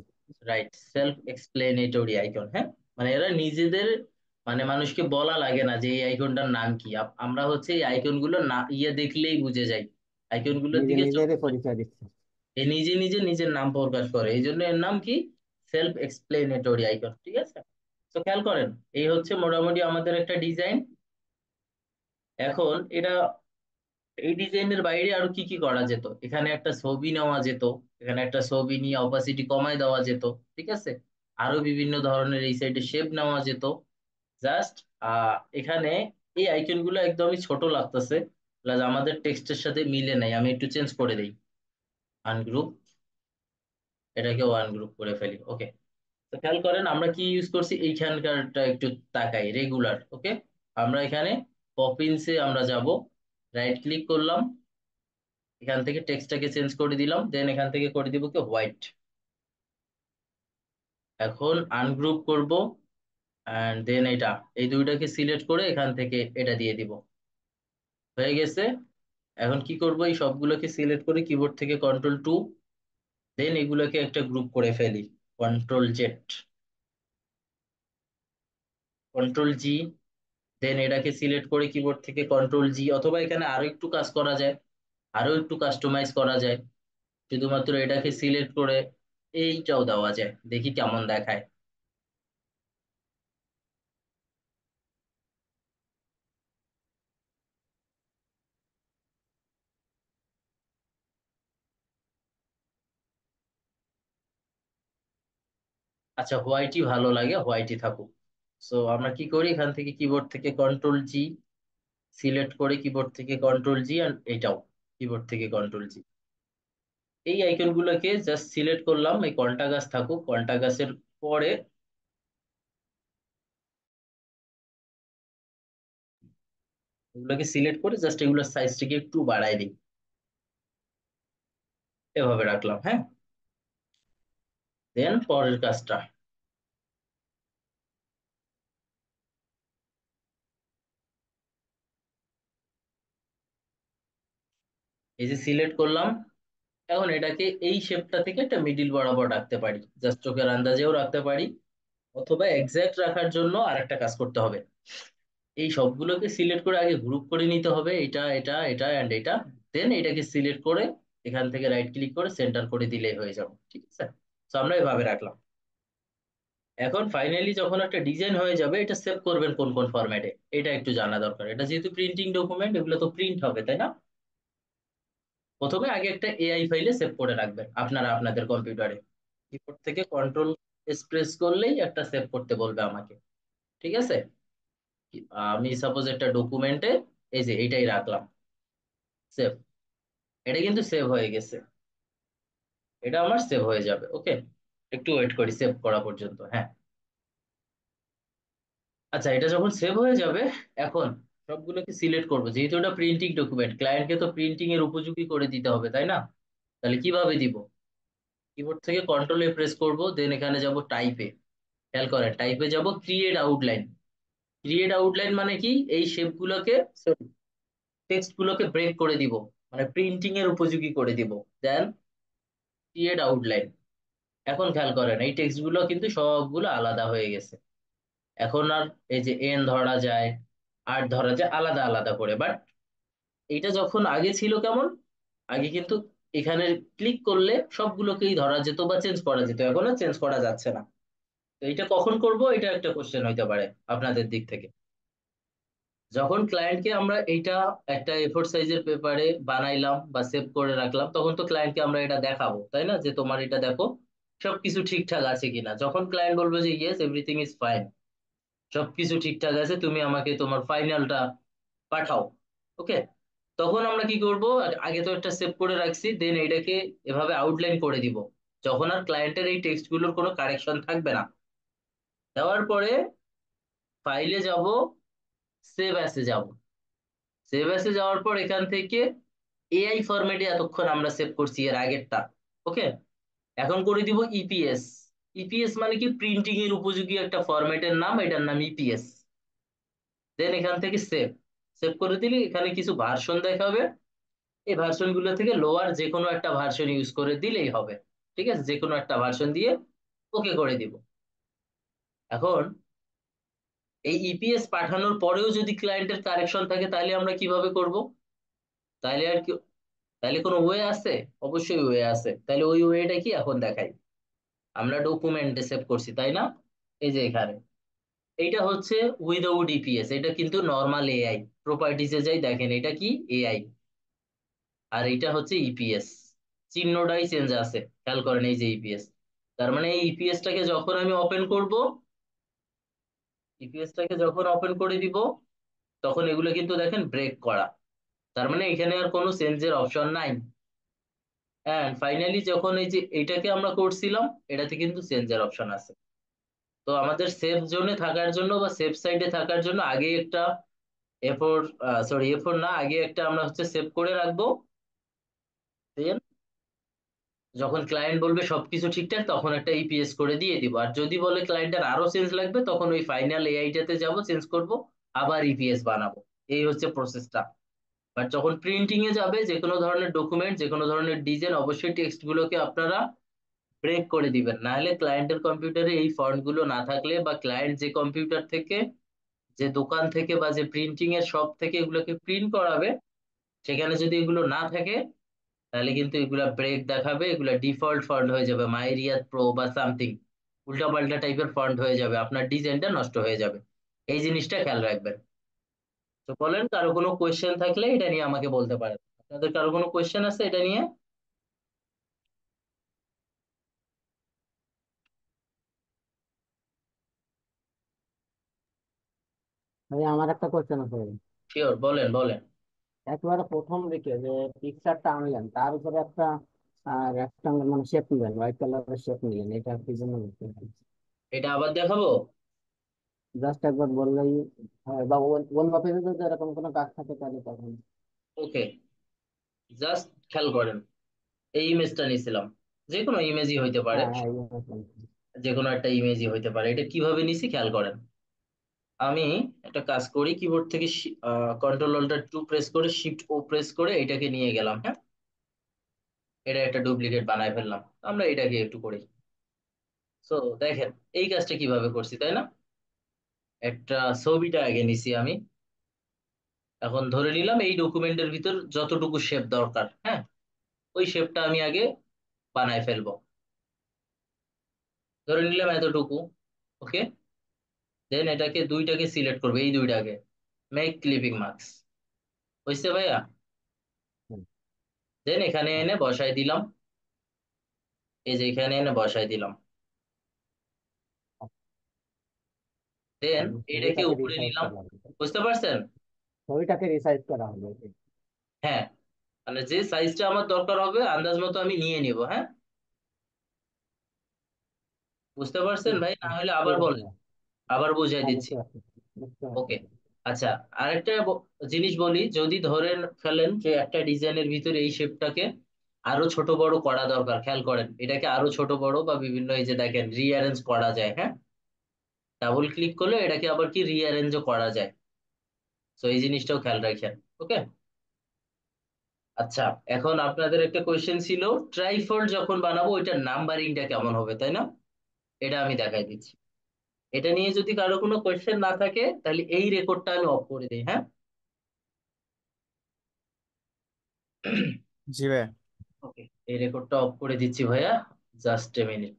Right, self explanatory icon. হ্যাঁ, মানে এরা নিজেদের, মানে মানুষকে বলা লাগে না যে এই আইকনটার নাম কি। আমরা হচ্ছে এই আইকন গুলো না ইয়ে দেখলেই বুঝে যাই, আইকন গুলোর নিজে দিকে চোখ, নিজেরই পরিচয় দিচ্ছে। এ নিজে নিজে নিজের নাম প্রকাশ করে, এই জন্য এর নাম কি, সেলফ এক্সপ্লেনেটরি আইকন, ঠিক আছে। তো খেয়াল করেন, এই হচ্ছে মোটামুটি আমাদের একটা ডিজাইন। এখন এটা, এই ডিজাইনের বাইরে আরো কি কি করা যেত, এখানে একটা ছবি নেওয়া যেত, এখানে একটা ছবি নিয়ে অপাসিটি কমায় দেওয়া যেত, ঠিক আছে। আরো বিভিন্ন ধরনের এই সাইডে শেপ নেওয়া যেত। জাস্ট এখানে এই আইকন গুলো একদমই ছোট লাগতেছে, প্লাস আমাদের টেক্সটের সাথে মিলে নাই। আমি একটু চেঞ্জ করে দিই, আনগ্রুপ, এটাকে ওয়ান গ্রুপ করে ফেলি। ওকে, তো খেয়াল করেন আমরা কি ইউজ করছি, এইখানকারটা একটু তাকাই, রেগুলার। ওকে, আমরা এখানে পপিনসে আমরা যাব, রাইট ক্লিক করলাম, এখান থেকে টেক্সটটাকে চেঞ্জ করে দিলাম, দেন এখান থেকে করে দিব কি হোয়াইট। এখন আনগ্রুপ করব, এন্ড দেন এটা, এই দুইটাকে সিলেক্ট করে এখান থেকে এটা দিয়ে দিব, হয়ে গেছে। এখন কি করব, এই সবগুলোকে সিলেক্ট করে কিবোর্ড থেকে কন্ট্রোল 2, দেন এগুলোকে একটা গ্রুপ করে ফেলি, কন্ট্রোল Z, কন্ট্রোল G, দেন এটাকে সিলেক্ট করে কিবোর্ড থেকে কন্ট্রোল G, অথবা এখানে আরো একটু কাজ করা যায়, আরো একটু কাস্টমাইজ করা যায়, শুধুমাত্র এটাকে সিলেক্ট করে এইটাও দেওয়া যায়, দেখি কেমন দেখায়। আচ্ছা, হোয়াইটই ভালো লাগে, হোয়াইটই থাকুক। সো আমরা কি করি, এখান থেকে কিবোর্ড থেকে কন্ট্রোল G, সিলেক্ট করে কিবোর্ড থেকে কন্ট্রোল G, আর এটাও কিবোর্ড থেকে কন্ট্রোল G। এই আইকন গুলোকে জাস্ট সিলেক্ট করলাম, এই কন্টা গাছ থাকুক, কন্টা গাছের পরে এগুলোকে সিলেক্ট করে জাস্ট এগুলোর সাইজটিকে একটু বাড়াই দিই, এভাবে রাখলাম। হ্যাঁ, দেন পরের কাজটা, এই যে সিলেক্ট করলাম, এখন এটাকে এই শেপটা থেকে একটা মিডিল বরাবর রাখতে পারি, জাস্ট চোখের আন্দাজেও রাখতে পারি, অথবা এক্সাক্ট রাখার জন্য আরেকটা কাজ করতে হবে, এই সবগুলোকে সিলেক্ট করে আগে গ্রুপ করে নিতে হবে, এটা এটা এটা অ্যান্ড এটা, দেন এটাকে সিলেক্ট করে এখান থেকে রাইট ক্লিক করে সেন্টার করে দিলেই হয়ে যাবে, ঠিক আছে। তো আমরা এভাবে রাখলাম। এখন ফাইনালি যখন একটা ডিজাইন হয়ে যাবে, এটা সেভ করবেন কোন কোন ফরম্যাটে এটা একটু জানা দরকার। এটা যেহেতু প্রিন্টিং ডকুমেন্ট, এগুলো তো প্রিন্ট হবে, তাই না? প্রথমে আগে একটা এআই ফাইলে সেভ করে রাখবেন আপনারা আপনাদের কম্পিউটারে, কিবোর্ড থেকে কন্ট্রোল প্রেস করলেই একটা সেভ করতে বলবে আমাকে, ঠিক আছে। আমি সাপোজ একটা ডকুমেন্টে এই যে এইটাই রাখলাম, সেভ। এটা কিন্তু সেভ হয়ে গেছে, এটা আমার সেভ হয়ে যাবে, ওকে। একটু ওয়েট করি সেভ করা পর্যন্ত, হ্যাঁ। আচ্ছা, এটা যখন সেভ হয়ে যাবে, এখন সবগুলোকে সিলেক্ট করবো, যেহেতু এটা প্রিন্টিং ডকুমেন্ট, ক্লায়েন্টকে তো প্রিন্টিং এর উপযোগী করে দিতে হবে, তাই না? তাহলে কিভাবে দিব? কিবোর্ড থেকে কন্ট্রোল এ প্রেস করব, দেন এখানে যাব টাইপে, খেয়াল করেন টাইপে যাব, ক্রিয়েট আউটলাইন। ক্রিয়েট আউটলাইন মানে কি, এই শেপ গুলোকে, সরি, টেক্সট গুলোকে ব্রেক করে দিব, মানে প্রিন্টিং এর উপযোগী করে দিব, দেন ক্রিয়েট আউটলাইন। এখন খেয়াল করেন এই টেক্সট গুলো কিন্তু সবগুলো আলাদা হয়ে গেছে। এখন আর এই যে এন ধরা যায়, আর ধরা যায় আলাদা আলাদা করে, বাট এটা যখন আগে ছিল কেমন, আগে কিন্তু এখানে ক্লিক করলে সবগুলোকেই ধরা যেত বা চেঞ্জ করা যেত, এখন আর চেঞ্জ করা যাচ্ছে না। তো এটা কখন করব, এটা একটা কোশ্চেন হইতে পারে আপনাদের দিক থেকে। যখন ক্লায়েন্টকে আমরা এইটা একটা এ4 সাইজের পেপারে বানাইলাম বা সেভ করে রাখলাম, তখন তো ক্লায়েন্টকে আমরা এটা দেখাবো, তাই না, যে তোমার এটা দেখো সবকিছু ঠিকঠাক আছে কিনা। যখন ক্লায়েন্ট বলবে যে ইয়েস এভরিথিং ইজ ফাইন, সবকিছু ঠিকঠাক আছে, তুমি আমাকে তোমার ফাইনালটা পাঠাও, ওকে, তখন আমরা কি করব, আগে তো একটা সেভ করে রাখছি, দেন এটাকে এভাবে আউটলাইন করে দিব, যখন আর ক্লায়েন্টের এই টেক্সট গুলোর কোনো কারেকশন থাকবে না। দেওয়ার পরে ফাইলে যাব, সেভ অ্যাসে যাব, সেভ অ্যাসে যাওয়ার পর এখান থেকে এআই ফরম্যাটে এতক্ষণ আমরা সেভ করছি এর আগেরটা, ওকে। এখন করে দিব ইপিএস। ইপিএস মানে কি, প্রিন্টিং এর উপযোগী একটা ফরম্যাটের নাম, এটার নাম ইপিএস। দেন এখান থেকে সেভ, সেভ করে দিলে এখানে কিছু ভার্সন দেখাবে, এই ভার্সন গুলো থেকে লোয়ার যে কোনো একটা ভার্সন ইউজ করে দিলেই হবে, ঠিক আছে, যে কোনো একটা ভার্সন দিয়ে ওকে করে দিব। এখন এই ইপিএস পাঠানোর পরেও যদি ক্লায়েন্টের কারেকশন থাকে, তাহলে আমরা কিভাবে করব? তাহলে আর কি, তাহলে কোনো ওয়ে আছে? অবশ্যই ওয়ে আছে। তাহলে ওই ওয়েটা কি এখন দেখাই। আমরা ডকুমেন্টে সেভ করছি, তাই না? এই যে এখানে এইটা হচ্ছে উইদাউট ইপিএস, এটা কিন্তু নর্মাল এআই। প্রপার্টিসে যাই, দেখেন এটা কি এআই, আর এটা হচ্ছে ইপিএস, চিহ্নটাই চেঞ্জ আছে, খেয়াল করেন এই যে ইপিএস। তার মানে এই ইপিএসটাকে যখন আমি ওপেন করব, ইপিএসটাকে যখন ওপেন করে দিব, তখন এগুলো কিন্তু দেখেন ব্রেক করা, তার মানে এখানে আর কোনো চেঞ্জের অপশন নাই। এন্ড ফাইনালি যখন এই যে এটাকে আমরা করছিলাম, এটাতে কিন্তু চেঞ্জের অপশন আছে। তো আমাদের সেফ জোনে থাকার জন্য বা সেফ সাইডে থাকার জন্য আগে একটা এ4, সরি এ4 না, আগে একটা আমরা হচ্ছে সেভ করে রাখবো, দেন যখন ক্লায়েন্ট বলবে সবকিছু ঠিকঠাক, তখন একটা ইপিএস করে দিয়ে দিব। আর যদি বলে ক্লায়েন্টের আরো চেঞ্জ লাগবে, তখন ওই ফাইনাল এআইটাতে যাব, চেঞ্জ করব, আবার ইপিএস বানাবো। এই হচ্ছে প্রসেসটা। বাট যখন প্রিন্টিং এ যাবে, যে কোনো ধরনের ডকুমেন্ট, যে কোনো ধরনের ডিজাইন, অবশ্যই টেক্সট গুলোকে আপনারা ব্রেক করে দিবেন, না হলে ক্লায়েন্টের কম্পিউটারে এই ফন্ট গুলো না থাকলে, বা ক্লায়েন্ট যে কম্পিউটার থেকে, যে দোকান থেকে বা যে প্রিন্টিং এর শপ থেকে এগুলোকে প্রিন্ট করাবে, সেখানে যদি এগুলো না থাকে, তাহলে কিন্তু এগুলা ব্রেক দেখাবে, এগুলা ডিফল্ট ফন্ট হয়ে যাবে, মাইরিয়াত প্রো বা সামথিং উল্টাপাল্টা টাইপের ফন্ট হয়ে যাবে, আপনার ডিজাইনটা নষ্ট হয়ে যাবে। এই জিনিসটা খেয়াল রাখবেন। তো বলেন, কারো কোনো কোয়েশ্চেন থাকলে এটা নিয়ে আমাকে বলতে পারেন। আপনাদের কারো কোনো কোয়েশ্চেন আছে এটা নিয়ে? ভাই আমার একটা কোশ্চেন আছে। শিওর, বলেন বলেন। একেবারে প্রথম দিকে যে পিকচারটা আনলেন, তার উপরে একটা রেক্টাঙ্গেল মানে শেপ নিলেন, হোয়াইট কালারের শেপ নিলেন, এটা কি জন্য? এটা আবার দেখাবো? জাস্ট একবার বললেই হয়, বা অন্য পেজে যদি এরকম কোনো কাজ থাকে তাহলে তখন। ওকে, জাস্ট খেয়াল করেন, এই ইমেজটা নিয়েছিলাম, যে কোনো ইমেজই হইতে পারে, হ্যাঁ হ্যাঁ, এই মতন। যে কোনো একটা ইমেজই হইতে পারে। এটা কিভাবে নিছি খেয়াল করেন। আমি একটা কাজ করি, কিবোর্ড থেকে কন্ট্রোল অল্টার 2 প্রেস করে শিফট ও প্রেস করে এটাকে নিয়ে গেলাম, হ্যাঁ। এটা একটা ডুপ্লিকেট বানায় ফেললাম, আমরা এটাকে একটু করি। সো দেখেন এই কাজটা কিভাবে করছি, তাই না? একটা ছবিটা আগে নিছি আমি, এখন ধরে নিলাম এই ডকুমেন্টের ভিতর যতটুকু শেপ দরকার, হ্যাঁ, ওই শেপটা আমি আগে বানায় ফেলবো। ধরে নিলাম এতটুকু। ওকে, দেন এটাকে দুইটাকে সিলেক্ট করবে, এই দুইটাকে মেক ক্লিপিং মার্কস। হয়েছে ভাইয়া? হুম। দেন এখানে এনে বসাই দিলাম, এই যে এখানে এনে বসাই দিলাম। দেন এটাকে ছবিটাকে উপরে রিসাইজ নিলাম। করা হবে, বুঝতে পারছেন? ছবিটাকে রিসাইজ করা হবে। হ্যাঁ, মানে যে সাইজটা আমার দরকার হবে আন্দাজ মতো আমি নিয়ে নিব, হ্যাঁ। বুঝতে পারছেন হুম, ভাই? না হুম, হলে আবার ঠিক আছে বলেন, ভাই। আবার বুঝাই হ্যাঁ, দিচ্ছি। বুঝতে পারছি, বুঝতে পারছি ওকে, ভাই। আচ্ছা, আরেকটা জিনিস বলি, যদি ধরেন ফেলেন যে একটা ডিজাইনের ভিতরে এই শেপটাকে আরো ছোট বড় করা দরকার, খেয়াল করেন এটাকে আরো ছোট বড় বা বিভিন্ন, এই যে দেখেন রিঅ্যারেঞ্জ করা যায়, হ্যাঁ, ডাবল ক্লিক করলে এটাকে আবার কি রিঅ্যারেঞ্জও করা যায়। তো এই জিনিসটাও খেয়াল রাখেন। ওকে, আচ্ছা, এখন আপনাদের একটা কোয়েশ্চেন ছিল, ট্রাইফল যখন বানাবো ওইটার নাম্বারিংটা কেমন হবে, তাই না? এটা আমি দেখাই দিচ্ছি। এটা নিয়ে যদি কারো কোনো কোয়েশ্চেন না থাকে তাহলে এই রেকর্ডটা আমি অফ করে দিই, হ্যাঁ। জি ভাই। ওকে, এই রেকর্ডটা অফ করে দিচ্ছি ভাইয়া, জাস্ট এ মিনিট।